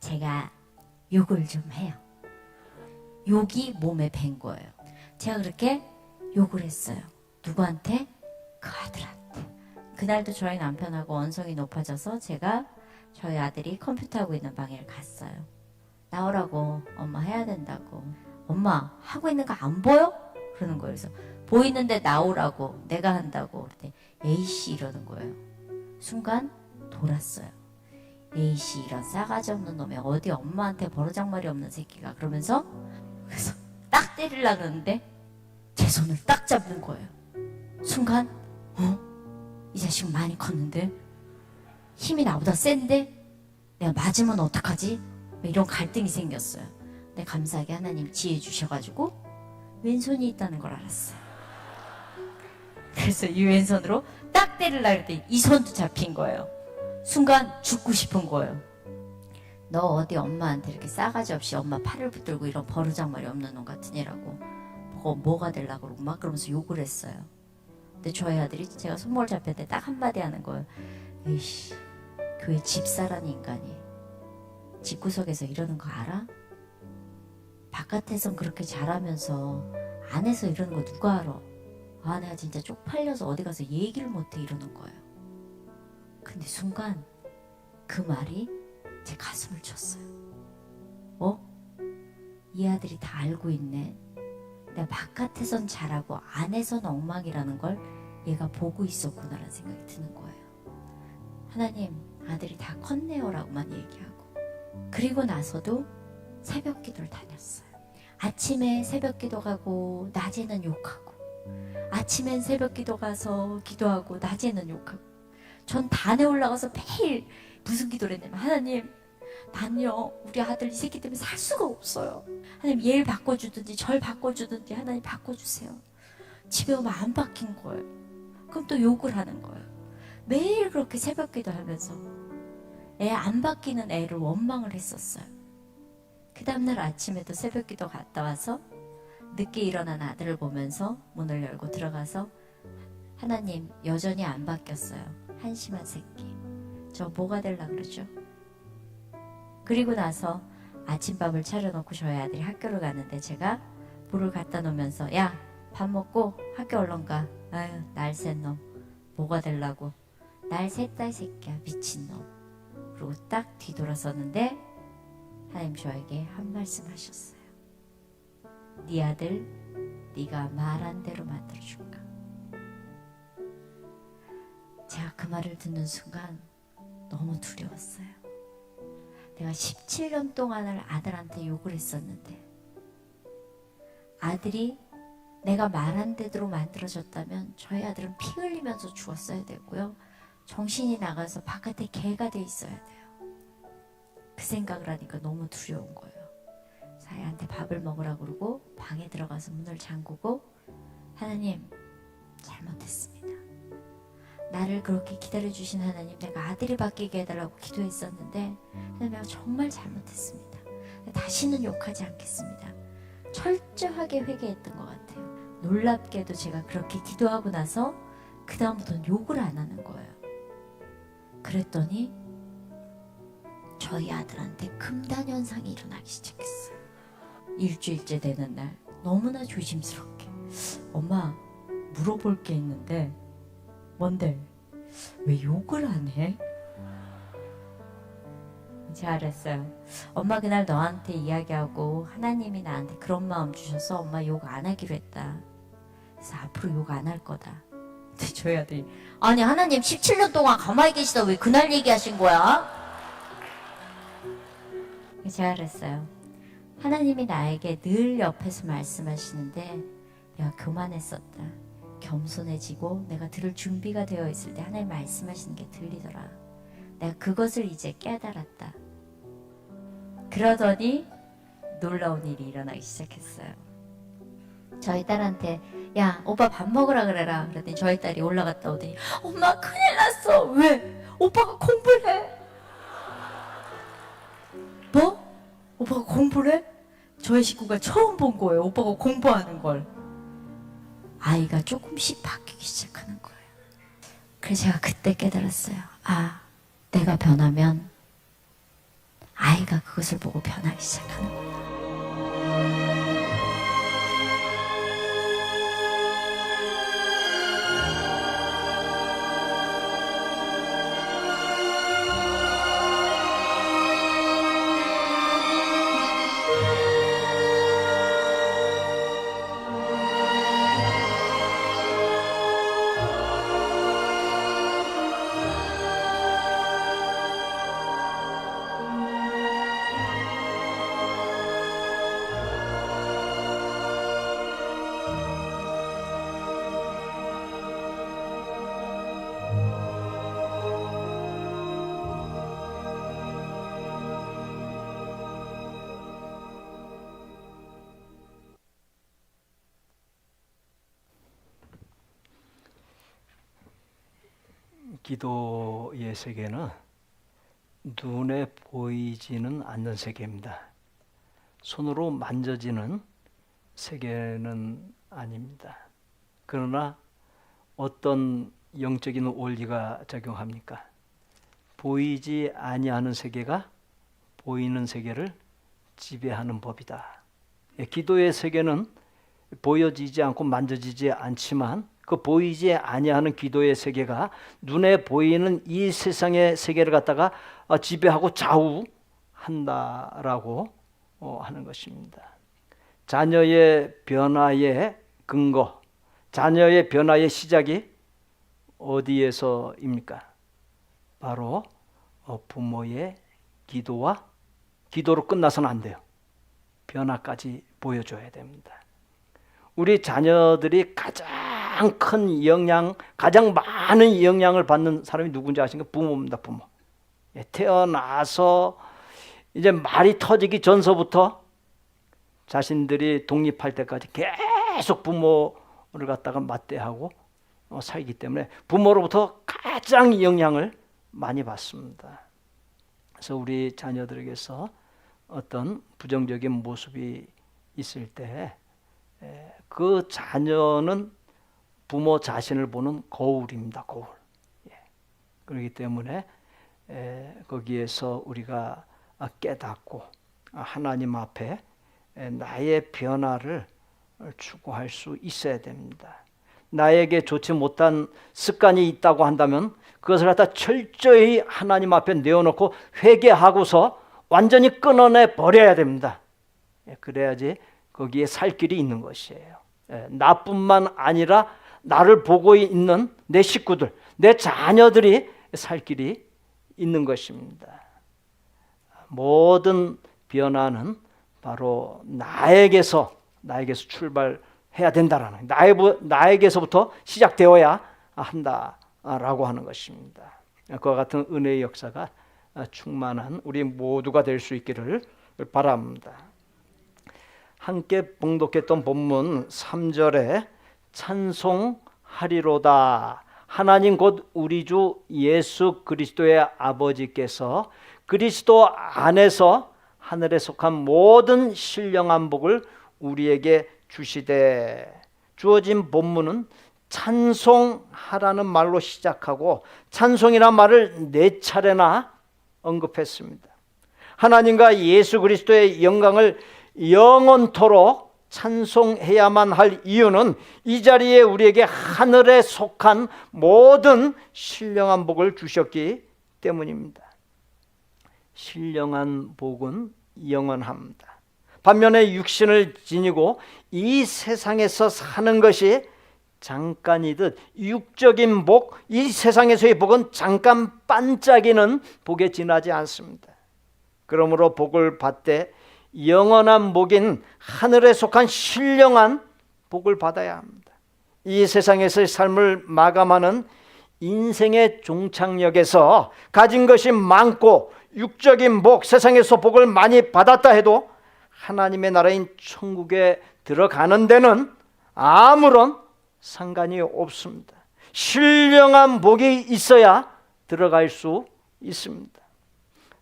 제가 욕을 좀 해요. 욕이 몸에 밴 거예요. 제가 그렇게 욕을 했어요. 누구한테? 그 아들한테. 그날도 저희 남편하고 언성이 높아져서 제가 저희 아들이 컴퓨터 하고 있는 방에 갔어요. 나오라고, 엄마 해야 된다고. 엄마 하고 있는 거 안 보여? 그러는 거예요. 그래서 보이는데 나오라고, 내가 한다고. 그랬더니 에이씨 이러는 거예요. 순간 돌았어요. 에이씨 이런 싸가지 없는 놈이 어디 엄마한테 버르장머리 없는 새끼가. 그러면서 그래서 딱 때리려고 그러는데 제 손을 딱 잡는 거예요. 순간 이 자식 많이 컸는데 힘이 나보다 센데 내가 맞으면 어떡하지? 이런 갈등이 생겼어요. 근데 감사하게 하나님 지혜 주셔가지고 왼손이 있다는 걸 알았어요. 그래서 이 왼손으로 딱 때리려고 했더니 이 손도 잡힌 거예요. 순간 죽고 싶은 거예요. 너 어디 엄마한테 이렇게 싸가지 없이 엄마 팔을 붙들고 이런 버르장머리 없는 놈 같은 애라고 뭐가 되려고 그러고 막 그러면서 욕을 했어요. 근데 저희 아들이 제가 손목을 잡힐 때 딱 한마디 하는 거예요. 에이씨, 교회 집사라는 인간이 집구석에서 이러는 거 알아? 바깥에선 그렇게 잘하면서 안에서 이러는 거 누가 알아? 아, 내가 진짜 쪽팔려서 어디 가서 얘기를 못해 이러는 거예요. 근데 순간 그 말이 제 가슴을 쳤어요. 이 아들이 다 알고 있네. 내가 바깥에선 잘하고 안에선 엉망이라는 걸 얘가 보고 있었구나라는 생각이 드는 거예요. 하나님, 아들이 다 컸네요 라고만 얘기하고 그리고 나서도 새벽 기도를 다녔어요. 아침에 새벽 기도 가고 낮에는 욕하고, 아침엔 새벽 기도 가서 기도하고 낮에는 욕하고, 전 단에 올라가서 매일 무슨 기도를 했냐면, 하나님, 난요 우리 아들 이 새끼 때문에 살 수가 없어요. 하나님 얘를 바꿔주든지 절 바꿔주든지 하나님 바꿔주세요. 집에 오면 안 바뀐 거예요. 그럼 또 욕을 하는 거예요. 매일 그렇게 새벽 기도하면서 애 안 바뀌는 애를 원망을 했었어요. 그 다음날 아침에도 새벽 기도 갔다 와서 늦게 일어난 아들을 보면서 문을 열고 들어가서, 하나님 여전히 안 바뀌었어요. 한심한 새끼. 저 뭐가 될라 그러죠? 그리고 나서 아침밥을 차려놓고 저희 아들이 학교를 가는데 제가 물을 갖다 놓으면서, 야, 밥 먹고 학교 얼른 가. 아유, 날쌘 놈. 뭐가 될라고. 날 샜다 이 새끼야, 미친놈. 그리고 딱 뒤돌아섰는데 하나님 저에게 한 말씀 하셨어요. 네 아들 네가 말한 대로 만들어줄까. 제가 그 말을 듣는 순간 너무 두려웠어요. 내가 17년 동안을 아들한테 욕을 했었는데, 아들이 내가 말한 대로 만들어졌다면 저희 아들은 피 흘리면서 죽었어야 되고요, 정신이 나가서 바깥에 개가 돼 있어야 돼요. 그 생각을 하니까 너무 두려운 거예요. 사이한테 밥을 먹으라고 그러고 방에 들어가서 문을 잠그고, 하나님 잘못했습니다. 나를 그렇게 기다려주신 하나님, 내가 아들이 바뀌게 해달라고 기도했었는데 하나님, 내가 정말 잘못했습니다. 다시는 욕하지 않겠습니다. 철저하게 회개했던 것 같아요. 놀랍게도 제가 그렇게 기도하고 나서 그 다음부터는 욕을 안 하는 거예요. 그랬더니 저희 아들한테 금단 현상이 일어나기 시작했어요. 일주일째 되는 날 너무나 조심스럽게, 엄마 물어볼 게 있는데. 뭔데? 왜 욕을 안 해? 제가 알았어요. 엄마 그날 너한테 이야기하고 하나님이 나한테 그런 마음 주셔서 엄마 욕 안 하기로 했다. 그래서 앞으로 욕 안 할 거다. 근데 저희 아들이, 아니 하나님 17년 동안 가만히 계시다 왜 그날 얘기하신 거야? 제가 알았어요. 하나님이 나에게 늘 옆에서 말씀하시는데 내가 교만했었다. 겸손해지고 내가 들을 준비가 되어 있을 때 하나님 말씀하시는 게 들리더라. 내가 그것을 이제 깨달았다. 그러더니 놀라운 일이 일어나기 시작했어요. 저희 딸한테, 야 오빠 밥 먹으라 그래라. 그랬더니 저희 딸이 올라갔다 오더니, 엄마 큰일 났어. 왜? 오빠가 공부를 해. 뭐? 오빠가 공부를 해? 저희 식구가 처음 본 거예요. 오빠가 공부하는 걸. 아이가 조금씩 바뀌기 시작하는 거예요. 그래서 제가 그때 깨달았어요. 아, 내가 변하면 아이가 그것을 보고 변하기 시작하는 거예요. 기도의 세계는 눈에 보이지는 않는 세계입니다. 손으로 만져지는 세계는 아닙니다. 그러나 어떤 영적인 원리가 작용합니까? 보이지 아니하는 세계가 보이는 세계를 지배하는 법이다. 기도의 세계는 보여지지 않고 만져지지 않지만 그 보이지 아니하는 기도의 세계가 눈에 보이는 이 세상의 세계를 갖다가 지배하고 좌우한다라고 하는 것입니다. 자녀의 변화의 근거, 자녀의 변화의 시작이 어디에서입니까? 바로 부모의 기도로 끝나서는 안 돼요. 변화까지 보여줘야 됩니다. 우리 자녀들이 가장 큰 영향, 가장 많은 영향을 받는 사람이 누군지 아십니까? 부모입니다. 부모. 태어나서 이제 말이 터지기 전서부터 자신들이 독립할 때까지 계속 부모를 갖다가 맞대하고 살기 때문에 부모로부터 가장 영향을 많이 받습니다. 그래서 우리 자녀들에게서 어떤 부정적인 모습이 있을 때 그 자녀는 부모 자신을 보는 거울입니다. 거울. 그렇기 때문에 거기에서 우리가 깨닫고 하나님 앞에 나의 변화를 추구할 수 있어야 됩니다. 나에게 좋지 못한 습관이 있다고 한다면 그것을 갖다 철저히 하나님 앞에 내어놓고 회개하고서 완전히 끊어내 버려야 됩니다. 그래야지 거기에 살 길이 있는 것이에요. 나뿐만 아니라 나를 보고 있는 내 식구들, 내 자녀들이 살 길이 있는 것입니다. 모든 변화는 바로 나에게서 출발해야 된다라는, 나에게서부터 시작되어야 한다라고 하는 것입니다. 그와 같은 은혜의 역사가 충만한 우리 모두가 될 수 있기를 바랍니다. 함께 봉독했던 본문 3절에 찬송하리로다. 하나님 곧 우리 주 예수 그리스도의 아버지께서 그리스도 안에서 하늘에 속한 모든 신령한 복을 우리에게 주시되. 주어진 본문은 찬송하라는 말로 시작하고 찬송이란 말을 4차례나 언급했습니다. 하나님과 예수 그리스도의 영광을 영원토록 찬송해야만 할 이유는 이 자리에 우리에게 하늘에 속한 모든 신령한 복을 주셨기 때문입니다. 신령한 복은 영원합니다. 반면에 육신을 지니고 이 세상에서 사는 것이 잠깐이듯 육적인 복, 이 세상에서의 복은 잠깐 반짝이는 복에 지나지 않습니다. 그러므로 복을 받되 영원한 복인 하늘에 속한 신령한 복을 받아야 합니다. 이 세상에서의 삶을 마감하는 인생의 종착역에서 가진 것이 많고 육적인 복, 세상에서 복을 많이 받았다 해도 하나님의 나라인 천국에 들어가는 데는 아무런 상관이 없습니다. 신령한 복이 있어야 들어갈 수 있습니다.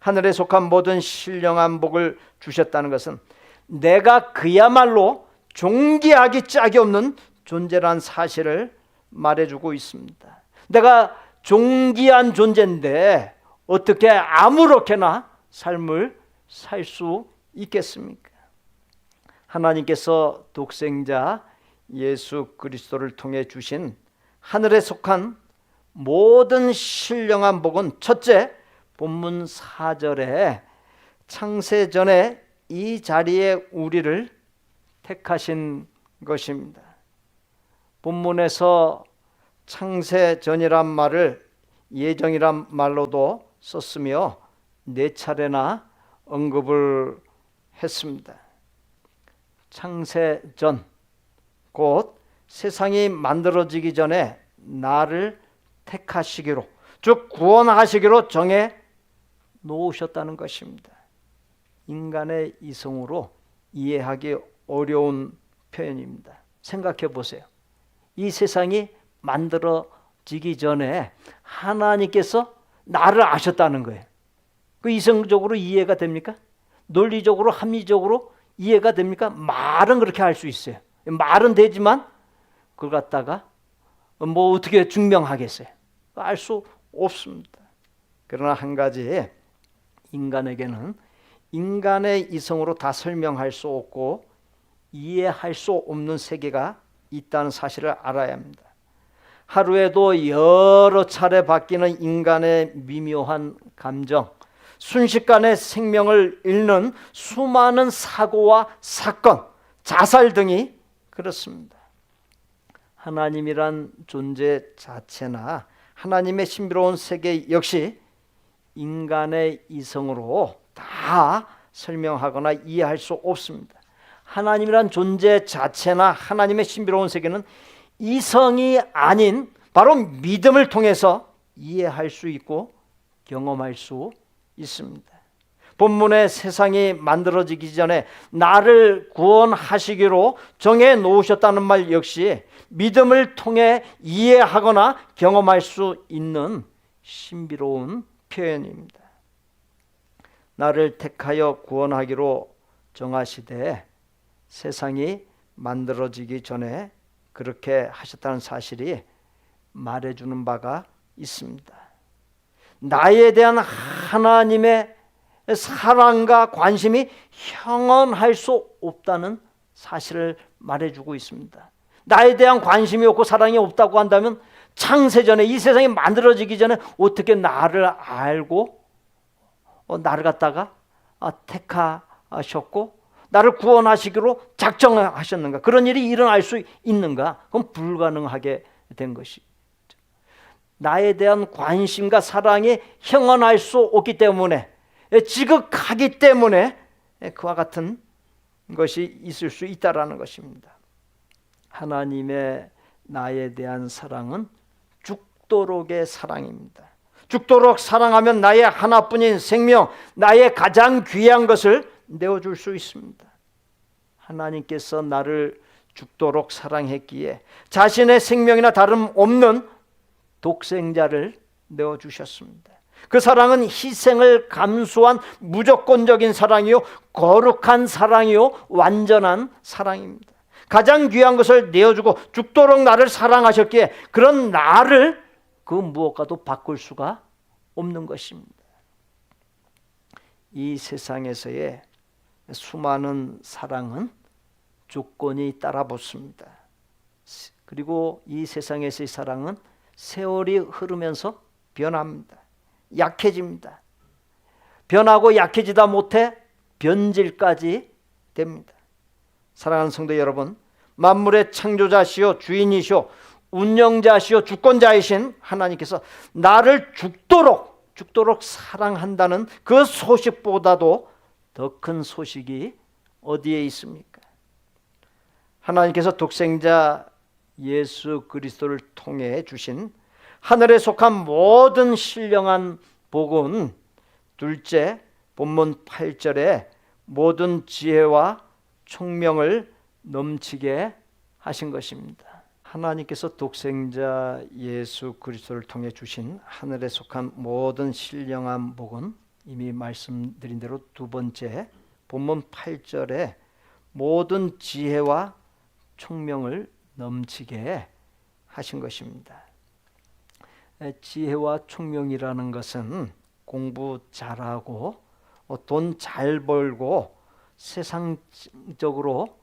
하늘에 속한 모든 신령한 복을 주셨다는 것은 내가 그야말로 존귀하기 짝이 없는 존재란 사실을 말해주고 있습니다. 내가 존귀한 존재인데 어떻게 아무렇게나 삶을 살 수 있겠습니까? 하나님께서 독생자 예수 그리스도를 통해 주신 하늘에 속한 모든 신령한 복은 첫째, 본문 4절에 창세전에 이 자리에 우리를 택하신 것입니다. 본문에서 창세전이란 말을 예정이란 말로도 썼으며 4차례나 언급을 했습니다. 창세전, 곧 세상이 만들어지기 전에 나를 택하시기로, 즉 구원하시기로 정해 놓으셨다는 것입니다. 인간의 이성으로 이해하기 어려운 표현입니다. 생각해 보세요. 이 세상이 만들어지기 전에 하나님께서 나를 아셨다는 거예요. 그 이성적으로 이해가 됩니까? 논리적으로, 합리적으로 이해가 됩니까? 말은 그렇게 할 수 있어요. 말은 되지만 그걸 갖다가 뭐 어떻게 증명하겠어요? 알 수 없습니다. 그러나 한 가지, 인간에게는 인간의 이성으로 다 설명할 수 없고 이해할 수 없는 세계가 있다는 사실을 알아야 합니다. 하루에도 여러 차례 바뀌는 인간의 미묘한 감정, 순식간에 생명을 잃는 수많은 사고와 사건, 자살 등이 그렇습니다. 하나님이란 존재 자체나 하나님의 신비로운 세계 역시 인간의 이성으로 다 설명하거나 이해할 수 없습니다. 하나님이란 존재 자체나 하나님의 신비로운 세계는 이성이 아닌 바로 믿음을 통해서 이해할 수 있고 경험할 수 있습니다. 본문의 세상이 만들어지기 전에 나를 구원하시기로 정해 놓으셨다는 말 역시 믿음을 통해 이해하거나 경험할 수 있는 신비로운 표현입니다. 나를 택하여 구원하기로 정하시되 세상이 만들어지기 전에 그렇게 하셨다는 사실이 말해주는 바가 있습니다. 나에 대한 하나님의 사랑과 관심이 형언할 수 없다는 사실을 말해주고 있습니다. 나에 대한 관심이 없고 사랑이 없다고 한다면 창세전에 이 세상이 만들어지기 전에 어떻게 나를 알고 나를 갖다가 택하셨고 나를 구원하시기로 작정하셨는가? 그런 일이 일어날 수 있는가? 그건 불가능하게 된 것이죠. 나에 대한 관심과 사랑이 형언할 수 없기 때문에, 지극하기 때문에 그와 같은 것이 있을 수 있다라는 것입니다. 하나님의 나에 대한 사랑은 죽도록의 사랑입니다. 죽도록 사랑하면 나의 하나뿐인 생명, 나의 가장 귀한 것을 내어줄 수 있습니다. 하나님께서 나를 죽도록 사랑했기에 자신의 생명이나 다름없는 독생자를 내어주셨습니다. 그 사랑은 희생을 감수한 무조건적인 사랑이요, 거룩한 사랑이요, 완전한 사랑입니다. 가장 귀한 것을 내어주고 죽도록 나를 사랑하셨기에 그런 나를 그 무엇과도 바꿀 수가 없는 것입니다. 이 세상에서의 수많은 사랑은 조건이 따라붙습니다. 그리고 이 세상에서의 사랑은 세월이 흐르면서 변합니다. 약해집니다. 변하고 약해지다 못해 변질까지 됩니다. 사랑하는 성도 여러분, 만물의 창조자시요 주인이시요 운영자시요 주권자이신 하나님께서 나를 죽도록 사랑한다는 그 소식보다도 더 큰 소식이 어디에 있습니까? 하나님께서 독생자 예수 그리스도를 통해 주신 하늘에 속한 모든 신령한 복은 둘째 본문 8절에 모든 지혜와 총명을 넘치게 하신 것입니다. 하나님께서 독생자 예수 그리스도를 통해 주신 하늘에 속한 모든 신령한 복은 이미 말씀드린 대로 두 번째 본문 8절에 모든 지혜와 총명을 넘치게 하신 것입니다. 지혜와 총명이라는 것은 공부 잘하고 돈 잘 벌고 세상적으로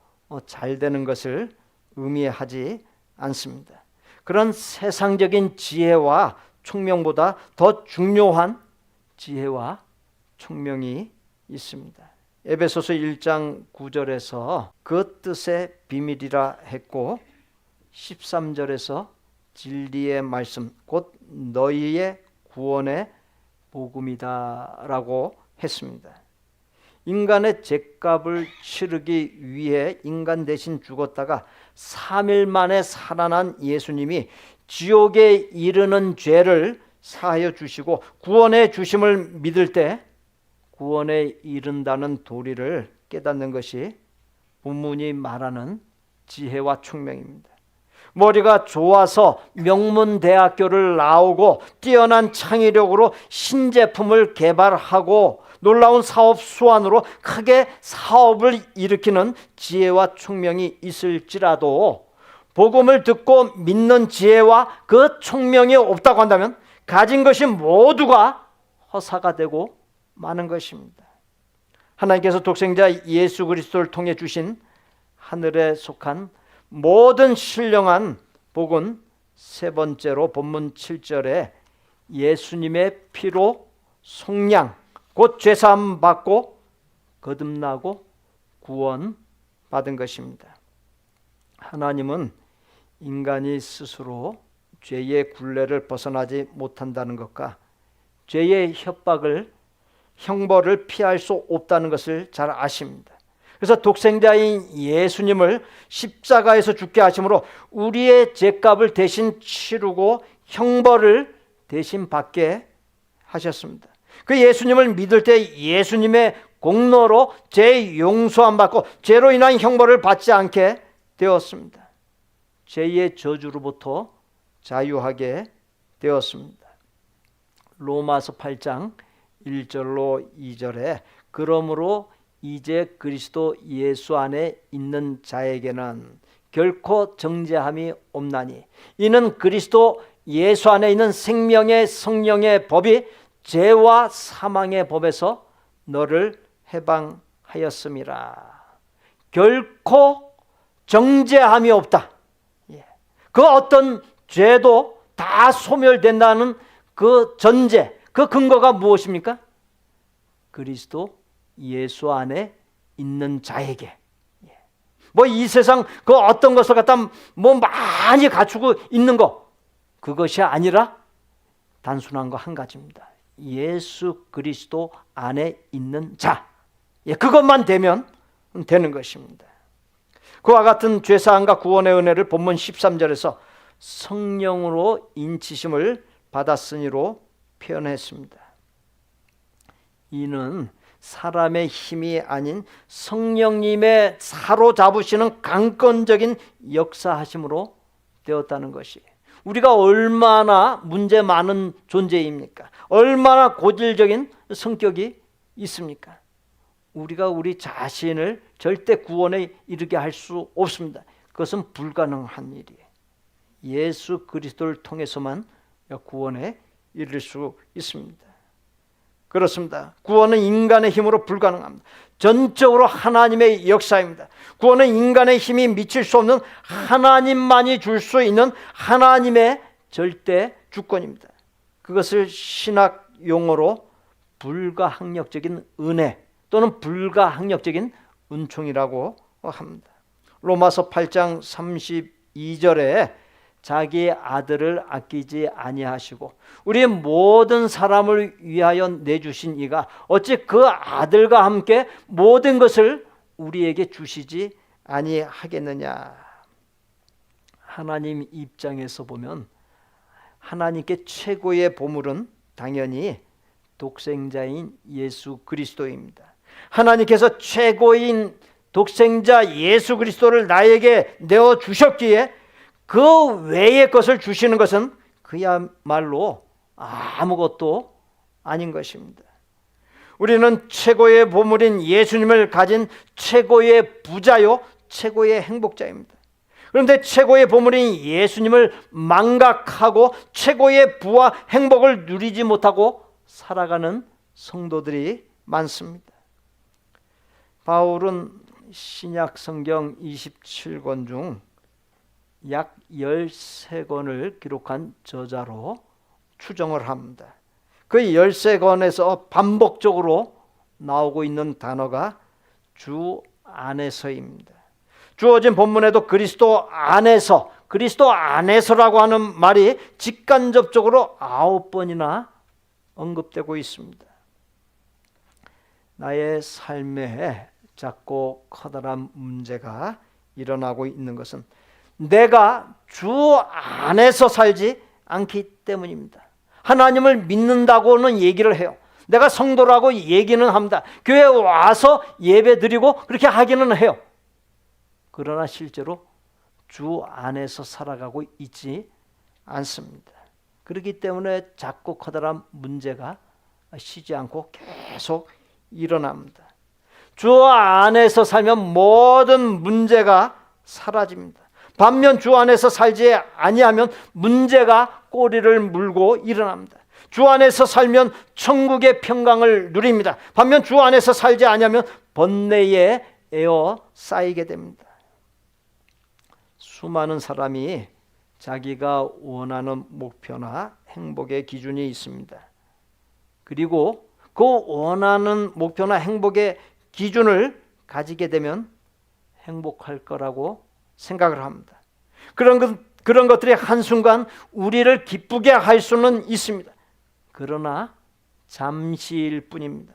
잘 되는 것을 의미하지 않습니다. 그런 세상적인 지혜와 총명보다 더 중요한 지혜와 총명이 있습니다. 에베소서 1장 9절에서 그 뜻의 비밀이라 했고 13절에서 진리의 말씀 곧 너희의 구원의 복음이다 라고 했습니다. 인간의 죗값을 치르기 위해 인간 대신 죽었다가 3일 만에 살아난 예수님이 지옥에 이르는 죄를 사하여 주시고 구원해 주심을 믿을 때 구원에 이른다는 도리를 깨닫는 것이 본문이 말하는 지혜와 총명입니다. 머리가 좋아서 명문대학교를 나오고 뛰어난 창의력으로 신제품을 개발하고 놀라운 사업 수완으로 크게 사업을 일으키는 지혜와 총명이 있을지라도 복음을 듣고 믿는 지혜와 그 총명이 없다고 한다면 가진 것이 모두가 허사가 되고 마는 것입니다. 하나님께서 독생자 예수 그리스도를 통해 주신 하늘에 속한 모든 신령한 복은 세 번째로 본문 7절에 예수님의 피로 속량 곧 죄사함 받고 거듭나고 구원 받은 것입니다. 하나님은 인간이 스스로 죄의 굴레를 벗어나지 못한다는 것과 죄의 협박을 형벌을 피할 수 없다는 것을 잘 아십니다. 그래서 독생자인 예수님을 십자가에서 죽게 하심으로 우리의 죄값을 대신 치르고 형벌을 대신 받게 하셨습니다. 그 예수님을 믿을 때 예수님의 공로로 죄 용서함 받고 죄로 인한 형벌을 받지 않게 되었습니다. 죄의 저주로부터 자유하게 되었습니다. 로마서 8장 1절로 2절에 그러므로 이제 그리스도 예수 안에 있는 자에게는 결코 정죄함이 없나니 이는 그리스도 예수 안에 있는 생명의 성령의 법이 죄와 사망의 법에서 너를 해방하였음이라. 결코 정죄함이 없다. 그 어떤 죄도 다 소멸된다는 그 전제, 그 근거가 무엇입니까? 그리스도 예수 안에 있는 자에게. 뭐 이 세상 그 어떤 것을 갖다 뭐 많이 갖추고 있는 거, 그것이 아니라 단순한 거 한 가지입니다. 예수 그리스도 안에 있는 자. 그것만 되면 되는 것입니다. 그와 같은 죄사함과 구원의 은혜를 본문 13절에서 성령으로 인치심을 받았으니로 표현했습니다. 이는 사람의 힘이 아닌 성령님의 사로잡으시는 강권적인 역사하심으로 되었다는 것이, 우리가 얼마나 문제 많은 존재입니까? 얼마나 고질적인 성격이 있습니까? 우리가 우리 자신을 절대 구원에 이르게 할 수 없습니다. 그것은 불가능한 일이에요. 예수 그리스도를 통해서만 구원에 이를 수 있습니다. 그렇습니다. 구원은 인간의 힘으로 불가능합니다. 전적으로 하나님의 역사입니다. 구원은 인간의 힘이 미칠 수 없는 하나님만이 줄 수 있는 하나님의 절대 주권입니다. 그것을 신학 용어로 불가항력적인 은혜 또는 불가항력적인 은총이라고 합니다. 로마서 8장 32절에 자기의 아들을 아끼지 아니하시고 우리의 모든 사람을 위하여 내주신 이가 어찌 그 아들과 함께 모든 것을 우리에게 주시지 아니하겠느냐. 하나님 입장에서 보면 하나님께 최고의 보물은 당연히 독생자인 예수 그리스도입니다. 하나님께서 최고인 독생자 예수 그리스도를 나에게 내어주셨기에 그 외의 것을 주시는 것은 그야말로 아무것도 아닌 것입니다. 우리는 최고의 보물인 예수님을 가진 최고의 부자요 최고의 행복자입니다. 그런데 최고의 보물인 예수님을 망각하고 최고의 부와 행복을 누리지 못하고 살아가는 성도들이 많습니다. 바울은 신약 성경 27권 중 약 13권을 기록한 저자로 추정을 합니다. 그 13권에서 반복적으로 나오고 있는 단어가 주 안에서입니다. 주어진 본문에도 그리스도 안에서라고 하는 말이 직간접적으로 9번이나 언급되고 있습니다. 나의 삶에 작고 커다란 문제가 일어나고 있는 것은 내가 주 안에서 살지 않기 때문입니다. 하나님을 믿는다고는 얘기를 해요. 내가 성도라고 얘기는 합니다. 교회에 와서 예배 드리고 그렇게 하기는 해요. 그러나 실제로 주 안에서 살아가고 있지 않습니다. 그렇기 때문에 작고 커다란 문제가 쉬지 않고 계속 일어납니다. 주 안에서 살면 모든 문제가 사라집니다. 반면 주 안에서 살지 아니하면 문제가 꼬리를 물고 일어납니다. 주 안에서 살면 천국의 평강을 누립니다. 반면 주 안에서 살지 아니하면 번뇌에 에어 쌓이게 됩니다. 수많은 사람이 자기가 원하는 목표나 행복의 기준이 있습니다. 그리고 그 원하는 목표나 행복의 기준을 가지게 되면 행복할 거라고 생각을 합니다. 그런 것들이 한순간 우리를 기쁘게 할 수는 있습니다. 그러나 잠시일 뿐입니다.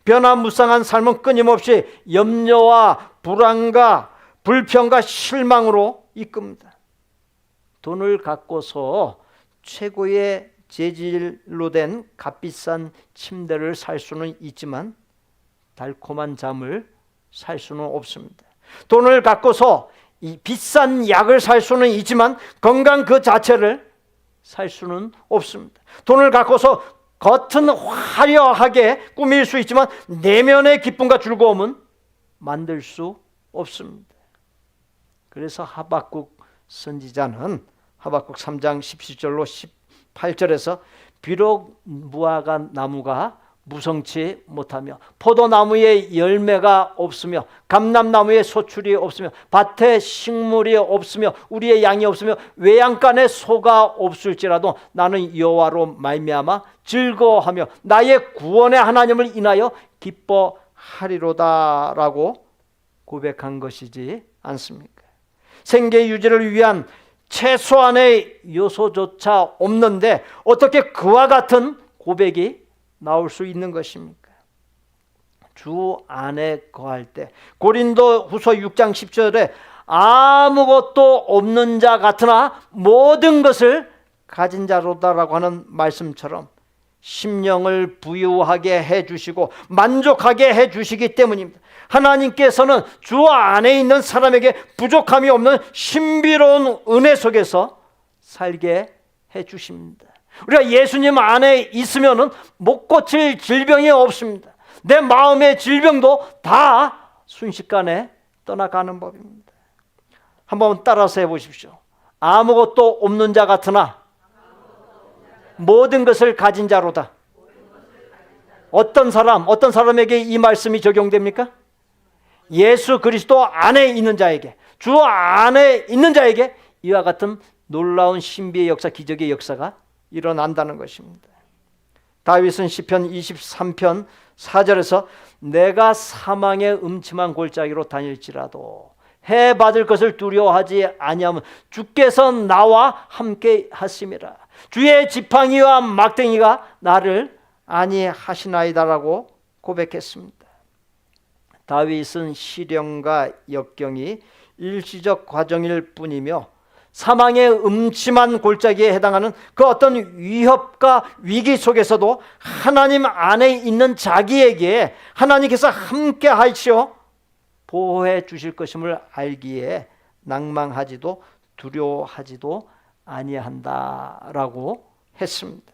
변화무쌍한 삶은 끊임없이 염려와 불안과 불평과 실망으로 이끕니다. 돈을 갖고서 최고의 재질로 된 값비싼 침대를 살 수는 있지만 달콤한 잠을 살 수는 없습니다. 돈을 갖고서 이 비싼 약을 살 수는 있지만 건강 그 자체를 살 수는 없습니다. 돈을 갖고서 겉은 화려하게 꾸밀 수 있지만 내면의 기쁨과 즐거움은 만들 수 없습니다. 그래서 하박국 선지자는 하박국 3장 17절로 18절에서 비록 무화과 나무가 무성치 못하며 포도나무에 열매가 없으며 감람나무에 소출이 없으며 밭에 식물이 없으며 우리의 양이 없으며 외양간에 소가 없을지라도 나는 여호와로 말미암아 즐거워하며 나의 구원의 하나님을 인하여 기뻐하리로다라고 고백한 것이지 않습니까? 생계 유지를 위한 최소한의 요소조차 없는데 어떻게 그와 같은 고백이 나올 수 있는 것입니까? 주 안에 거할 때 고린도 후서 6장 10절에 아무것도 없는 자 같으나 모든 것을 가진 자로다라고 하는 말씀처럼 심령을 부유하게 해주시고 만족하게 해주시기 때문입니다. 하나님께서는 주 안에 있는 사람에게 부족함이 없는 신비로운 은혜 속에서 살게 해주십니다. 우리가 예수님 안에 있으면 못 고칠 질병이 없습니다. 내 마음의 질병도 다 순식간에 떠나가는 법입니다. 한번 따라서 해보십시오. 아무것도 없는 자 같으나 모든 것을 가진 자로다. 어떤 사람에게 이 말씀이 적용됩니까? 예수 그리스도 안에 있는 자에게, 주 안에 있는 자에게 이와 같은 놀라운 신비의 역사, 기적의 역사가 일어난다는 것입니다. 다윗은 시편 23편 4절에서 내가 사망의 음침한 골짜기로 다닐지라도 해 받을 것을 두려워하지 아니하면 주께서 나와 함께 하심이라. 주의 지팡이와 막대기가 나를 안위하시나이다라고 고백했습니다. 다윗은 시련과 역경이 일시적 과정일 뿐이며 사망의 음침한 골짜기에 해당하는 그 어떤 위협과 위기 속에서도 하나님 안에 있는 자기에게 하나님께서 함께 하시어 보호해 주실 것임을 알기에 낭망하지도 두려워하지도 아니한다라고 했습니다.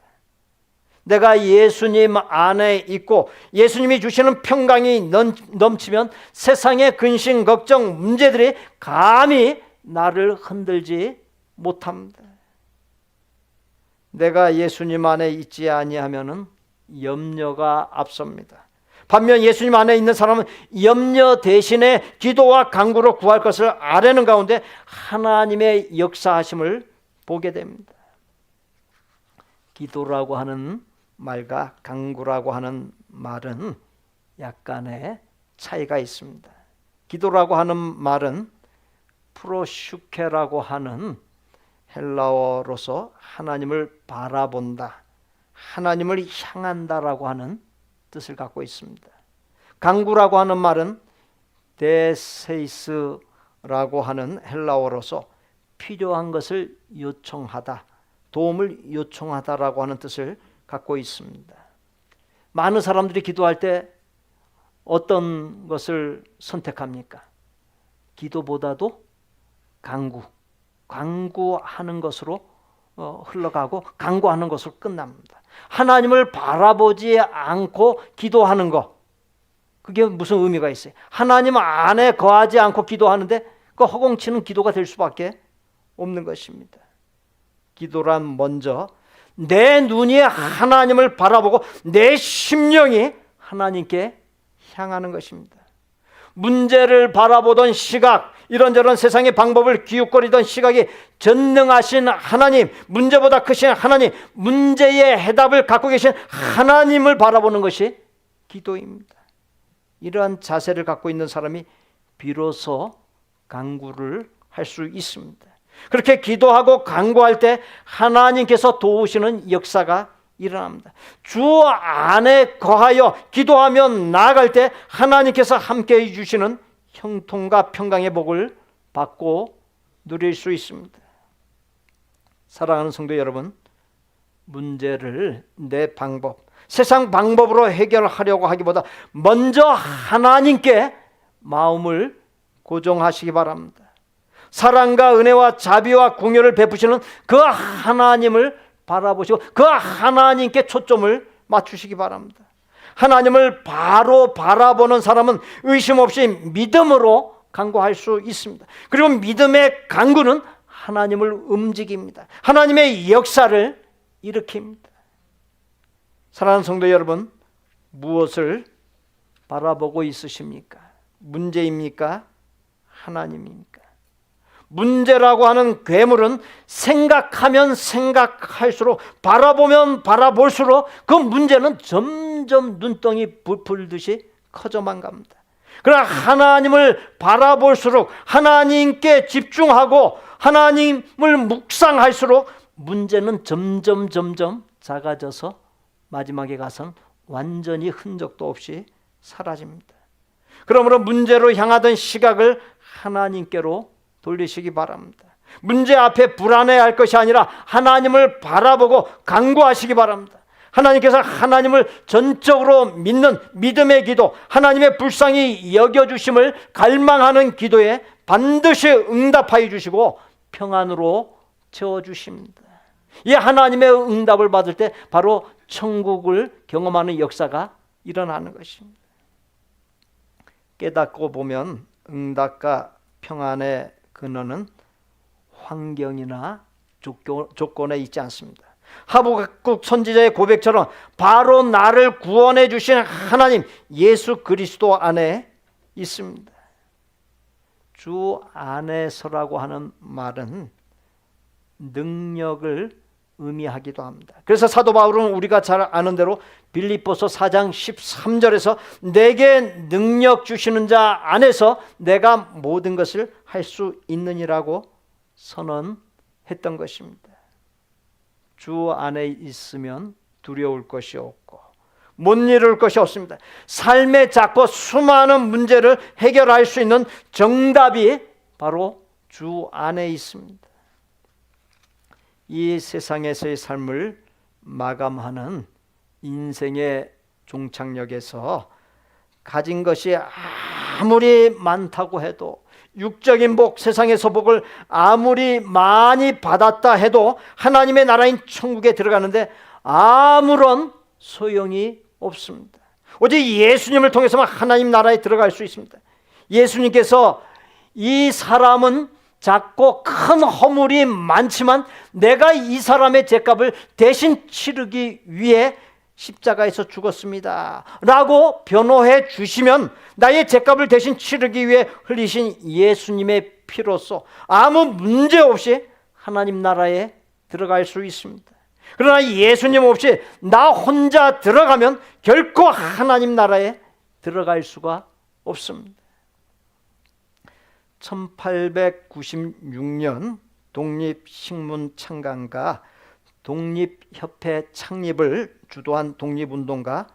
내가 예수님 안에 있고 예수님이 주시는 평강이 넘치면 세상의 근심, 걱정, 문제들이 감히 나를 흔들지 못합니다. 내가 예수님 안에 있지 아니하면은 염려가 앞섭니다. 반면 예수님 안에 있는 사람은 염려 대신에 기도와 간구로 구할 것을 아뢰는 가운데 하나님의 역사하심을 보게 됩니다. 기도라고 하는 말과 간구라고 하는 말은 약간의 차이가 있습니다. 기도라고 하는 말은 프로슈케라고 하는 헬라어로서 하나님을 바라본다, 하나님을 향한다라고 하는 뜻을 갖고 있습니다. 간구라고 하는 말은 데세이스라고 하는 헬라어로서 필요한 것을 요청하다, 도움을 요청하다라고 하는 뜻을 갖고 있습니다. 많은 사람들이 기도할 때 어떤 것을 선택합니까? 기도보다도 간구하는 것으로 흘러가고 간구하는 것으로 끝납니다. 하나님을 바라보지 않고 기도하는 것, 그게 무슨 의미가 있어요? 하나님 안에 거하지 않고 기도하는데 그 허공치는 기도가 될 수밖에 없는 것입니다. 기도란 먼저 내 눈이 하나님을 바라보고 내 심령이 하나님께 향하는 것입니다. 문제를 바라보던 시각, 이런저런 세상의 방법을 기웃거리던 시각이 전능하신 하나님, 문제보다 크신 하나님, 문제의 해답을 갖고 계신 하나님을 바라보는 것이 기도입니다. 이러한 자세를 갖고 있는 사람이 비로소 간구를 할 수 있습니다. 그렇게 기도하고 간구할 때 하나님께서 도우시는 역사가 일어납니다. 주 안에 거하여 기도하며 나아갈 때 하나님께서 함께 해주시는 형통과 평강의 복을 받고 누릴 수 있습니다. 사랑하는 성도 여러분, 문제를 내 방법, 세상 방법으로 해결하려고 하기보다 먼저 하나님께 마음을 고정하시기 바랍니다. 사랑과 은혜와 자비와 공효를 베푸시는 그 하나님을 바라보시고 그 하나님께 초점을 맞추시기 바랍니다. 하나님을 바로 바라보는 사람은 의심 없이 믿음으로 간구할 수 있습니다. 그리고 믿음의 간구는 하나님을 움직입니다. 하나님의 역사를 일으킵니다. 사랑하는 성도 여러분, 무엇을 바라보고 있으십니까? 문제입니까? 하나님입니까? 문제라고 하는 괴물은 생각하면 생각할수록, 바라보면 바라볼수록 그 문제는 점점 눈덩이 부풀듯이 커져만 갑니다. 그러나 하나님을 바라볼수록, 하나님께 집중하고 하나님을 묵상할수록 문제는 점점 작아져서 마지막에 가선 완전히 흔적도 없이 사라집니다. 그러므로 문제로 향하던 시각을 하나님께로 돌리시기 바랍니다. 문제 앞에 불안해할 것이 아니라 하나님을 바라보고 간구하시기 바랍니다. 하나님께서 하나님을 전적으로 믿는 믿음의 기도, 하나님의 불쌍히 여겨주심을 갈망하는 기도에 반드시 응답하여 주시고 평안으로 채워주십니다. 이 하나님의 응답을 받을 때 바로 천국을 경험하는 역사가 일어나는 것입니다. 깨닫고 보면 응답과 평안의 근원은 환경이나 조건에 있지 않습니다. 하박국 선지자의 고백처럼 바로 나를 구원해 주신 하나님 예수 그리스도 안에 있습니다. 주 안에서라고 하는 말은 능력을 의미하기도 합니다. 그래서 사도 바울은 우리가 잘 아는 대로 빌립보서 4장 13절에서 내게 능력 주시는 자 안에서 내가 모든 것을 할 수 있느니라고 선언했던 것입니다. 주 안에 있으면 두려울 것이 없고 못 이룰 것이 없습니다. 삶의 작고 수많은 문제를 해결할 수 있는 정답이 바로 주 안에 있습니다. 이 세상에서의 삶을 마감하는 인생의 종착역에서 가진 것이 아무리 많다고 해도, 육적인 복, 세상에서 복을 아무리 많이 받았다 해도 하나님의 나라인 천국에 들어가는데 아무런 소용이 없습니다. 오직 예수님을 통해서만 하나님 나라에 들어갈 수 있습니다. 예수님께서 이 사람은 작고 큰 허물이 많지만 내가 이 사람의 죄값을 대신 치르기 위해 십자가에서 죽었습니다 라고 변호해 주시면 나의 죄값을 대신 치르기 위해 흘리신 예수님의 피로써 아무 문제 없이 하나님 나라에 들어갈 수 있습니다. 그러나 예수님 없이 나 혼자 들어가면 결코 하나님 나라에 들어갈 수가 없습니다. 1896년 독립식문창간과 독립협회 창립을 주도한 독립운동가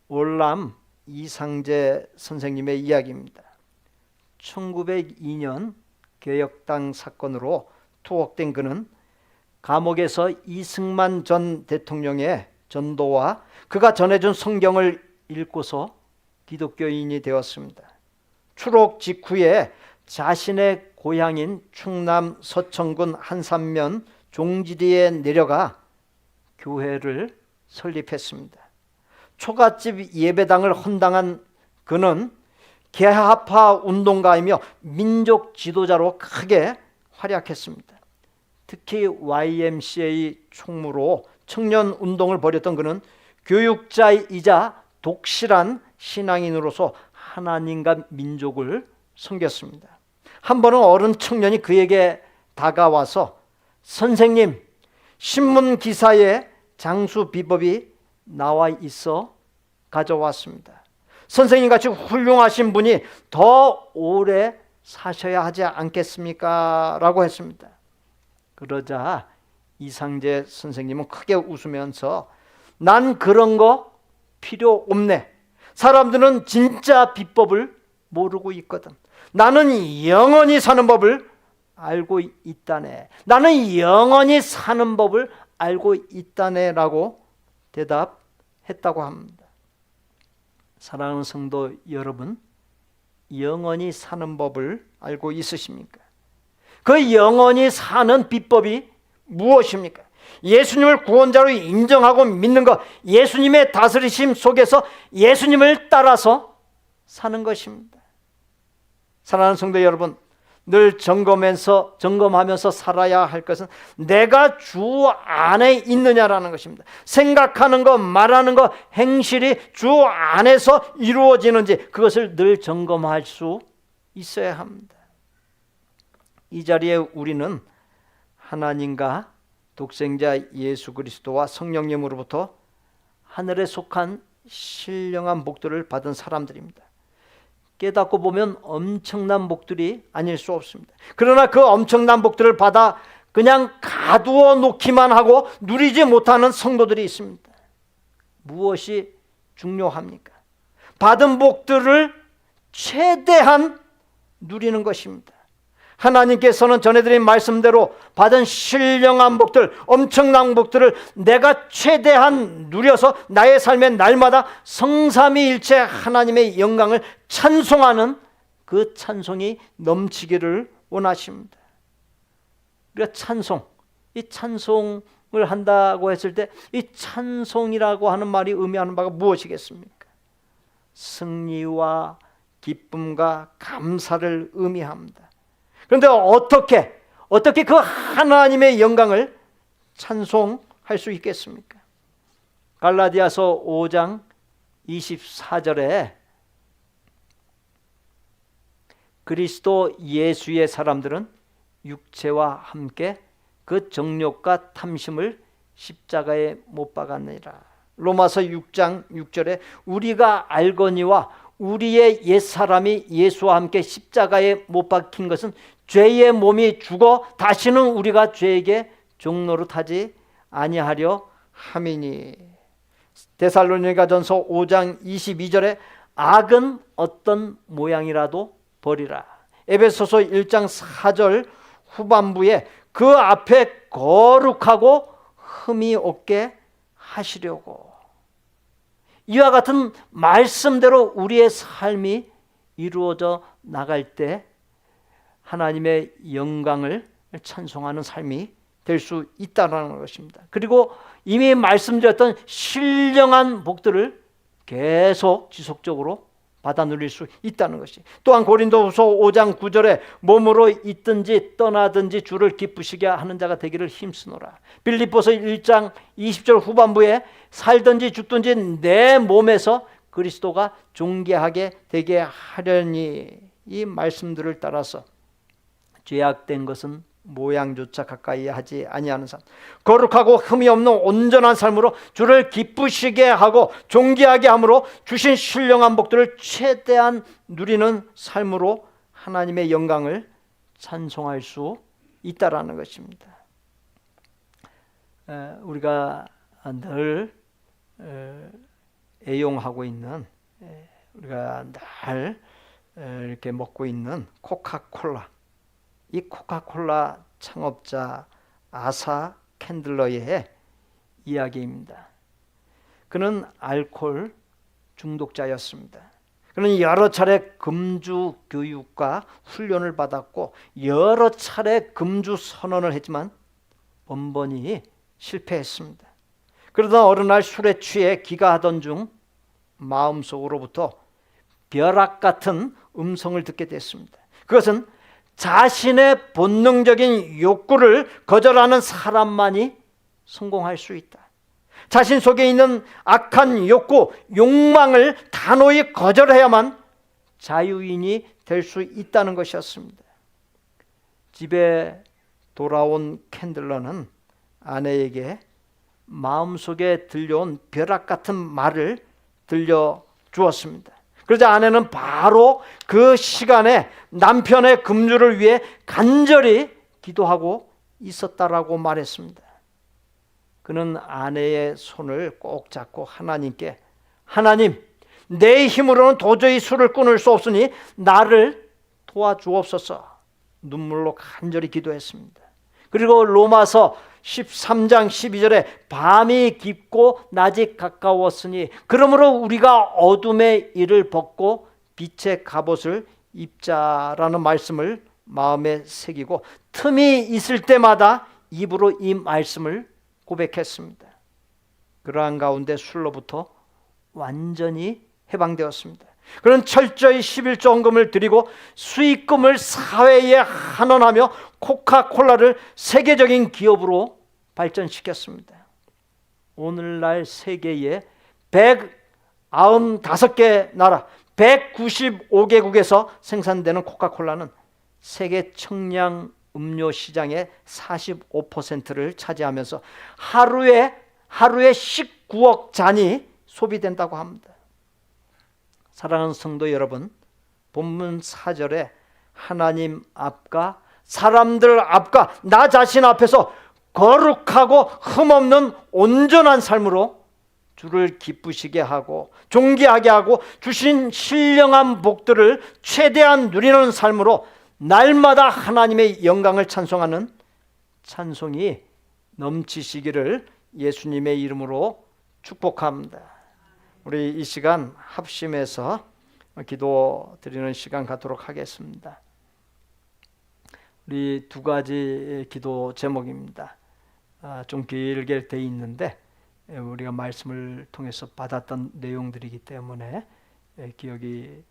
월남 이상재 선생님의 이야기입니다. 1902년 개혁당 사건으로 투옥된 그는 감옥에서 이승만 전 대통령의 전도와 그가 전해준 성경을 읽고서 기독교인이 되었습니다. 추록 직후에 자신의 고향인 충남 서천군 한산면 종지리에 내려가 교회를 설립했습니다. 초가집 예배당을 헌당한 그는 개화파 운동가이며 민족 지도자로 크게 활약했습니다. 특히 YMCA 총무로 청년 운동을 벌였던 그는 교육자이자 독실한 신앙인으로서 하나님과 민족을 섬겼습니다. 한 번은 어른 청년이 그에게 다가와서 선생님, 신문 기사에 장수 비법이 나와 있어 가져왔습니다. 선생님같이 훌륭하신 분이 더 오래 사셔야 하지 않겠습니까? 라고 했습니다. 그러자 이상재 선생님은 크게 웃으면서 난 그런 거 필요 없네. 사람들은 진짜 비법을 모르고 있거든. 나는 영원히 사는 법을 알고 있다네. 나는 영원히 사는 법을 알고 있다네 라고 대답했다고 합니다. 사랑하는 성도 여러분, 영원히 사는 법을 알고 있으십니까? 그 영원히 사는 비법이 무엇입니까? 예수님을 구원자로 인정하고 믿는 것, 예수님의 다스리심 속에서 예수님을 따라서 사는 것입니다. 사랑하는 성도 여러분, 늘 점검하면서 살아야 할 것은 내가 주 안에 있느냐라는 것입니다. 생각하는 것, 말하는 것, 행실이 주 안에서 이루어지는지 그것을 늘 점검할 수 있어야 합니다. 이 자리에 우리는 하나님과 독생자 예수 그리스도와 성령님으로부터 하늘에 속한 신령한 복들을 받은 사람들입니다. 깨닫고 보면 엄청난 복들이 아닐 수 없습니다. 그러나 그 엄청난 복들을 받아 그냥 가두어 놓기만 하고 누리지 못하는 성도들이 있습니다. 무엇이 중요합니까? 받은 복들을 최대한 누리는 것입니다. 하나님께서는 전해드린 말씀대로 받은 신령한 복들, 엄청난 복들을 내가 최대한 누려서 나의 삶의 날마다 성삼위일체 하나님의 영광을 찬송하는 그 찬송이 넘치기를 원하십니다. 우리가 이 찬송을 한다고 했을 때 이 찬송이라고 하는 말이 의미하는 바가 무엇이겠습니까? 승리와 기쁨과 감사를 의미합니다. 그런데 어떻게 그 하나님의 영광을 찬송할 수 있겠습니까? 갈라디아서 5장 24절에 그리스도 예수의 사람들은 육체와 함께 그 정욕과 탐심을 십자가에 못 박았느니라. 로마서 6장 6절에 우리가 알거니와 우리의 옛사람이 예수와 함께 십자가에 못 박힌 것은 죄의 몸이 죽어 다시는 우리가 죄에게 종노릇하지 아니하려 함이니. 데살로니가전서 5장 22절에 악은 어떤 모양이라도 버리라. 에베소서 1장 4절 후반부에 그 앞에 거룩하고 흠이 없게 하시려고. 이와 같은 말씀대로 우리의 삶이 이루어져 나갈 때 하나님의 영광을 찬송하는 삶이 될 수 있다는 것입니다. 그리고 이미 말씀드렸던 신령한 복들을 계속 지속적으로 받아 누릴 수 있다는 것이. 또한 고린도후서 5장 9절에 몸으로 있든지 떠나든지 주를 기쁘시게 하는 자가 되기를 힘쓰노라. 빌립보서 1장 20절 후반부에 살든지 죽든지 내 몸에서 그리스도가 존귀하게 되게 하려니. 이 말씀들을 따라서 죄악된 것은 모양조차 가까이 하지 아니하는 삶, 거룩하고 흠이 없는 온전한 삶으로 주를 기쁘시게 하고 존귀하게 함으로 주신 신령한 복들을 최대한 누리는 삶으로 하나님의 영광을 찬송할 수 있다라는 것입니다. 우리가 늘 애용하고 있는, 우리가 늘 이렇게 먹고 있는 코카콜라, 이 코카콜라 창업자 아사 캔들러의 이야기입니다. 그는 알코올 중독자였습니다. 그는 여러 차례 금주 교육과 훈련을 받았고 여러 차례 금주 선언을 했지만 번번이 실패했습니다. 그러다 어느 날 술에 취해 기가하던 중 마음속으로부터 벼락 같은 음성을 듣게 됐습니다. 그것은 자신의 본능적인 욕구를 거절하는 사람만이 성공할 수 있다. 자신 속에 있는 악한 욕구, 욕망을 단호히 거절해야만 자유인이 될 수 있다는 것이었습니다. 집에 돌아온 캔들러는 아내에게 마음속에 들려온 벼락 같은 말을 들려주었습니다. 그러자 아내는 바로 그 시간에 남편의 금주를 위해 간절히 기도하고 있었다라고 말했습니다. 그는 아내의 손을 꼭 잡고 하나님께, 하나님, 내 힘으로는 도저히 술을 끊을 수 없으니 나를 도와주옵소서. 눈물로 간절히 기도했습니다. 그리고 로마서 13장 12절에 밤이 깊고 낮이 가까웠으니 그러므로 우리가 어둠의 일을 벗고 빛의 갑옷을 입자라는 말씀을 마음에 새기고 틈이 있을 때마다 입으로 이 말씀을 고백했습니다. 그러한 가운데 술로부터 완전히 해방되었습니다. 그는 철저히 11조헌금을 드리고 수익금을 사회에 환원하며 코카콜라를 세계적인 기업으로 발전시켰습니다. 오늘날 세계에 195개 나라 195개국에서 생산되는 코카콜라는 세계 청량 음료 시장의 45%를 차지하면서 하루에 19억 잔이 소비된다고 합니다. 사랑하는 성도 여러분, 본문 4절에 하나님 앞과 사람들 앞과 나 자신 앞에서 거룩하고 흠없는 온전한 삶으로 주를 기쁘시게 하고 존귀하게 하고 주신 신령한 복들을 최대한 누리는 삶으로 날마다 하나님의 영광을 찬송하는 찬송이 넘치시기를 예수님의 이름으로 축복합니다. 우리 이 시간 합심해서 기도 드리는 시간 갖도록 하겠습니다. 우리 두 가지 기도 제목입니다. 좀 길게 돼 있는데 우리가 말씀을 통해서 받았던 내용들이기 때문에 기억이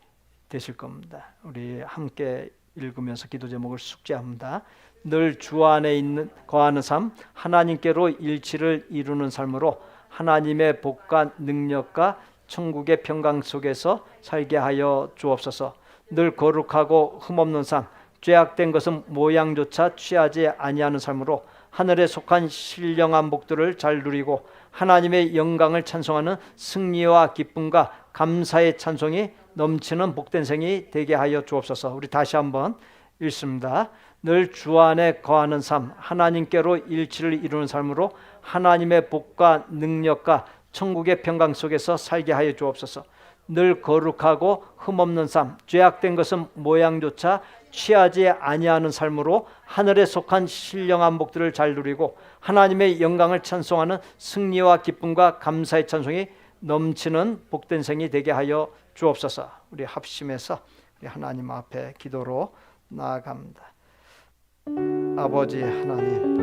되실 겁니다. 우리 함께 읽으면서 기도 제목을 숙지합니다. 늘 주 안에 거하는 삶, 하나님께로 일치를 이루는 삶으로 하나님의 복과 능력과 천국의 평강 속에서 살게 하여 주옵소서. 늘 거룩하고 흠없는 삶, 죄악된 것은 모양조차 취하지 아니하는 삶으로 하늘에 속한 신령한 복들을 잘 누리고 하나님의 영광을 찬송하는 승리와 기쁨과 감사의 찬송이 넘치는 복된 생이 되게 하여 주옵소서. 우리 다시 한번 읽습니다. 늘 주 안에 거하는 삶, 하나님께로 일치를 이루는 삶으로 하나님의 복과 능력과 천국의 평강 속에서 살게 하여 주옵소서. 늘 거룩하고 흠없는 삶, 죄악된 것은 모양조차 취하지 아니하는 삶으로 하늘에 속한 신령한 복들을 잘 누리고 하나님의 영광을 찬송하는 승리와 기쁨과 감사의 찬송이 넘치는 복된 생이 되게 하여 주옵소서. 우리 합심해서 우리 하나님 앞에 기도로 나아갑니다. 아버지 하나님,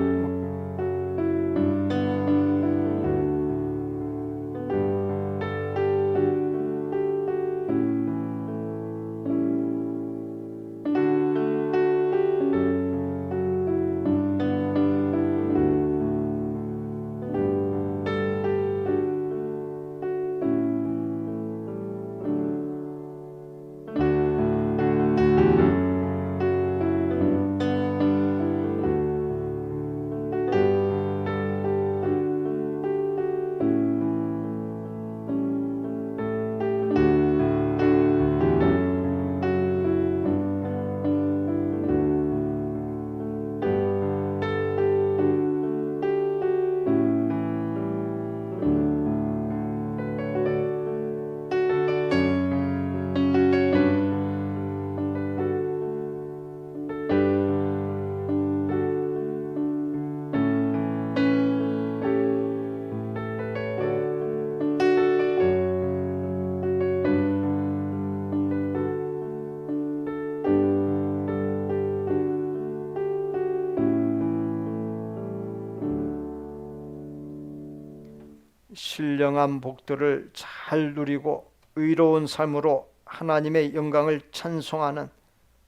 신령한 복들을 잘 누리고 의로운 삶으로 하나님의 영광을 찬송하는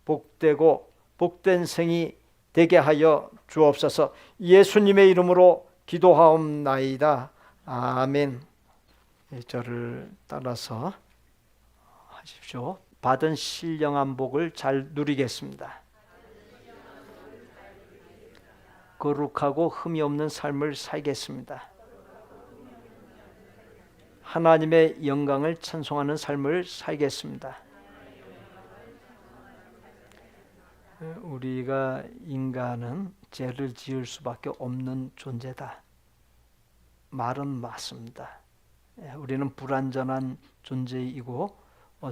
복되고 복된 생이 되게 하여 주옵소서. 예수님의 이름으로 기도하옵나이다. 아멘. 저를 따라서 하십시오. 받은 신령한 복을 잘 누리겠습니다. 거룩하고 흠이 없는 삶을 살겠습니다. 하나님의 영광을 찬송하는 삶을 살겠습니다. 우리가 인간은 죄를 지을 수밖에 없는 존재다. 말은 맞습니다. 우리는 불완전한 존재이고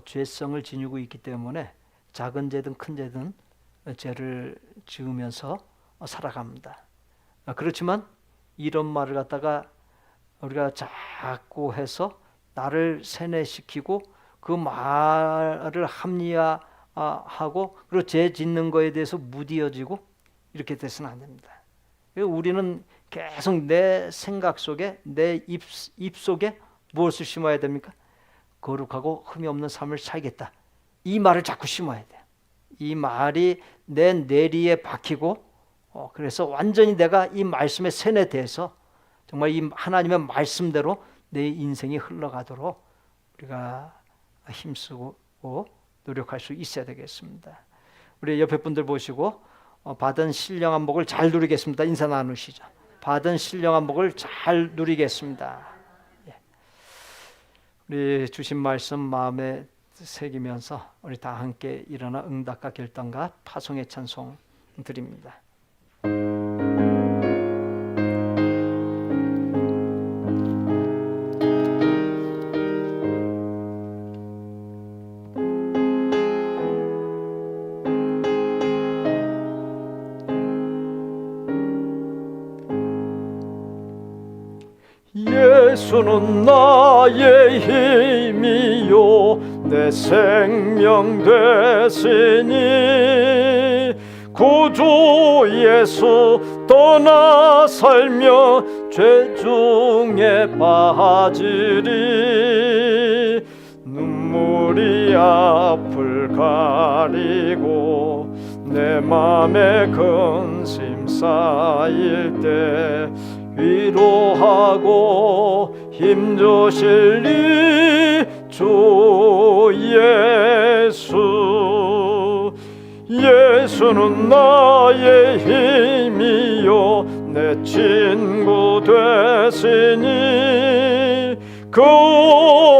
죄성을 지니고 있기 때문에 작은 죄든 큰 죄든 죄를 지으면서 살아갑니다. 그렇지만 이런 말을 갖다가 우리가 자꾸 해서 나를 세뇌시키고 그 말을 합리화하고 그리고 죄 짓는 거에 대해서 무디어지고 이렇게 돼서는 안 됩니다. 우리는 계속 내 생각 속에 내 입 속에 무엇을 심어야 됩니까? 거룩하고 흠이 없는 삶을 살겠다. 이 말을 자꾸 심어야 돼요. 이 말이 내 뇌리에 박히고 그래서 완전히 내가 이 말씀에 세뇌돼서 정말 이 하나님의 말씀대로 내 인생이 흘러가도록 우리가 힘쓰고 노력할 수 있어야 되겠습니다. 우리 옆에 분들 보시고 받은 신령한 복을 잘 누리겠습니다. 인사 나누시죠. 받은 신령한 복을 잘 누리겠습니다. 우리 주신 말씀 마음에 새기면서 우리 다 함께 일어나 응답과 결단과 파송의 찬송 드립니다. 예수는 나의 힘이요 내 생명 되시니 구주 예수 떠나 살며 죄 중에 빠지리 눈물이 앞을 가리고 내 맘에 근심 쌓일 때 위로하고 힘주실 이 주 예수 예수는 나의 힘이요 내 친구 되시니 그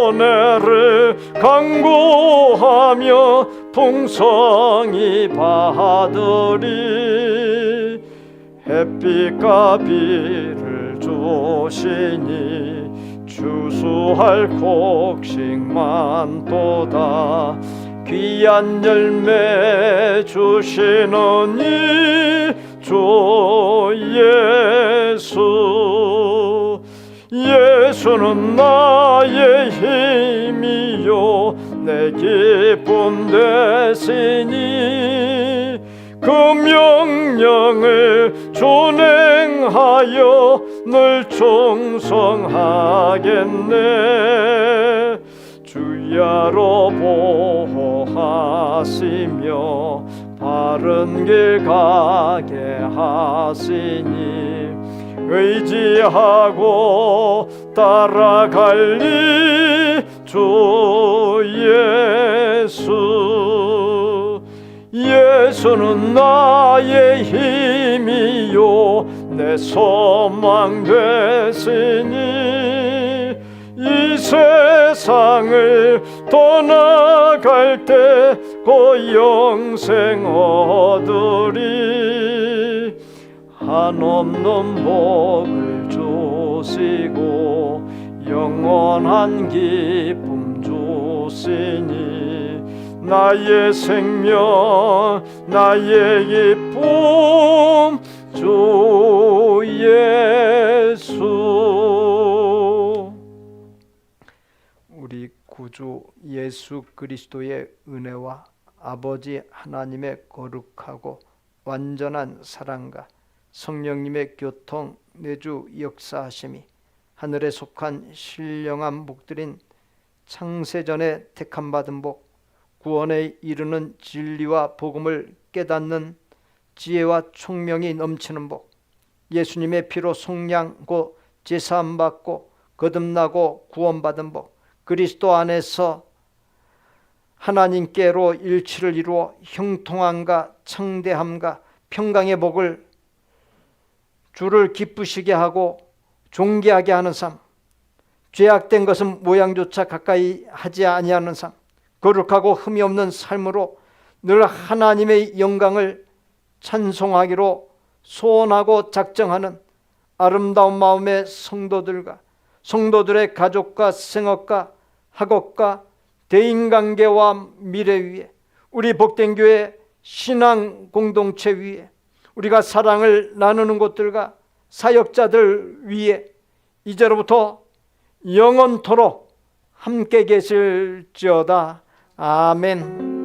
은혜를 간구하며 풍성히 받으리 햇빛과 비를 주시니 추수할 곡식만 또다 귀한 열매 주시는 이 주 예수 예수는 나의 힘이요 내 기쁨 되시니 그 명령을 준행하여 늘 충성하겠네 주야로 보호하시며 바른 길 가게 하시니 의지하고 따라갈리 주 예수 예수는 나의 힘이요 내 소망 되시니 이 세상을 떠나갈 때 그 영생 얻으리 한없는 복을 주시고 영원한 기쁨 주시니 나의 생명 나의 기쁨 주 예수 우리 구주 예수 그리스도의 은혜와 아버지 하나님의 거룩하고 완전한 사랑과 성령님의 교통 내주 역사하심이 하늘에 속한 신령한 복들인 창세전에 택함받은 복 구원에 이르는 진리와 복음을 깨닫는 지혜와 총명이 넘치는 복 예수님의 피로 속량고 제사함받고 거듭나고 구원받은 복 그리스도 안에서 하나님께로 일치를 이루어 형통함과 청대함과 평강의 복을 주를 기쁘시게 하고 존귀하게 하는 삶 죄악된 것은 모양조차 가까이 하지 아니하는 삶 거룩하고 흠이 없는 삶으로 늘 하나님의 영광을 찬송하기로 소원하고 작정하는 아름다운 마음의 성도들과 성도들의 가족과 생업과 학업과 대인관계와 미래 위에 우리 복된 교회 신앙 공동체 위에 우리가 사랑을 나누는 곳들과 사역자들 위에 이제로부터 영원토록 함께 계실지어다. 아멘.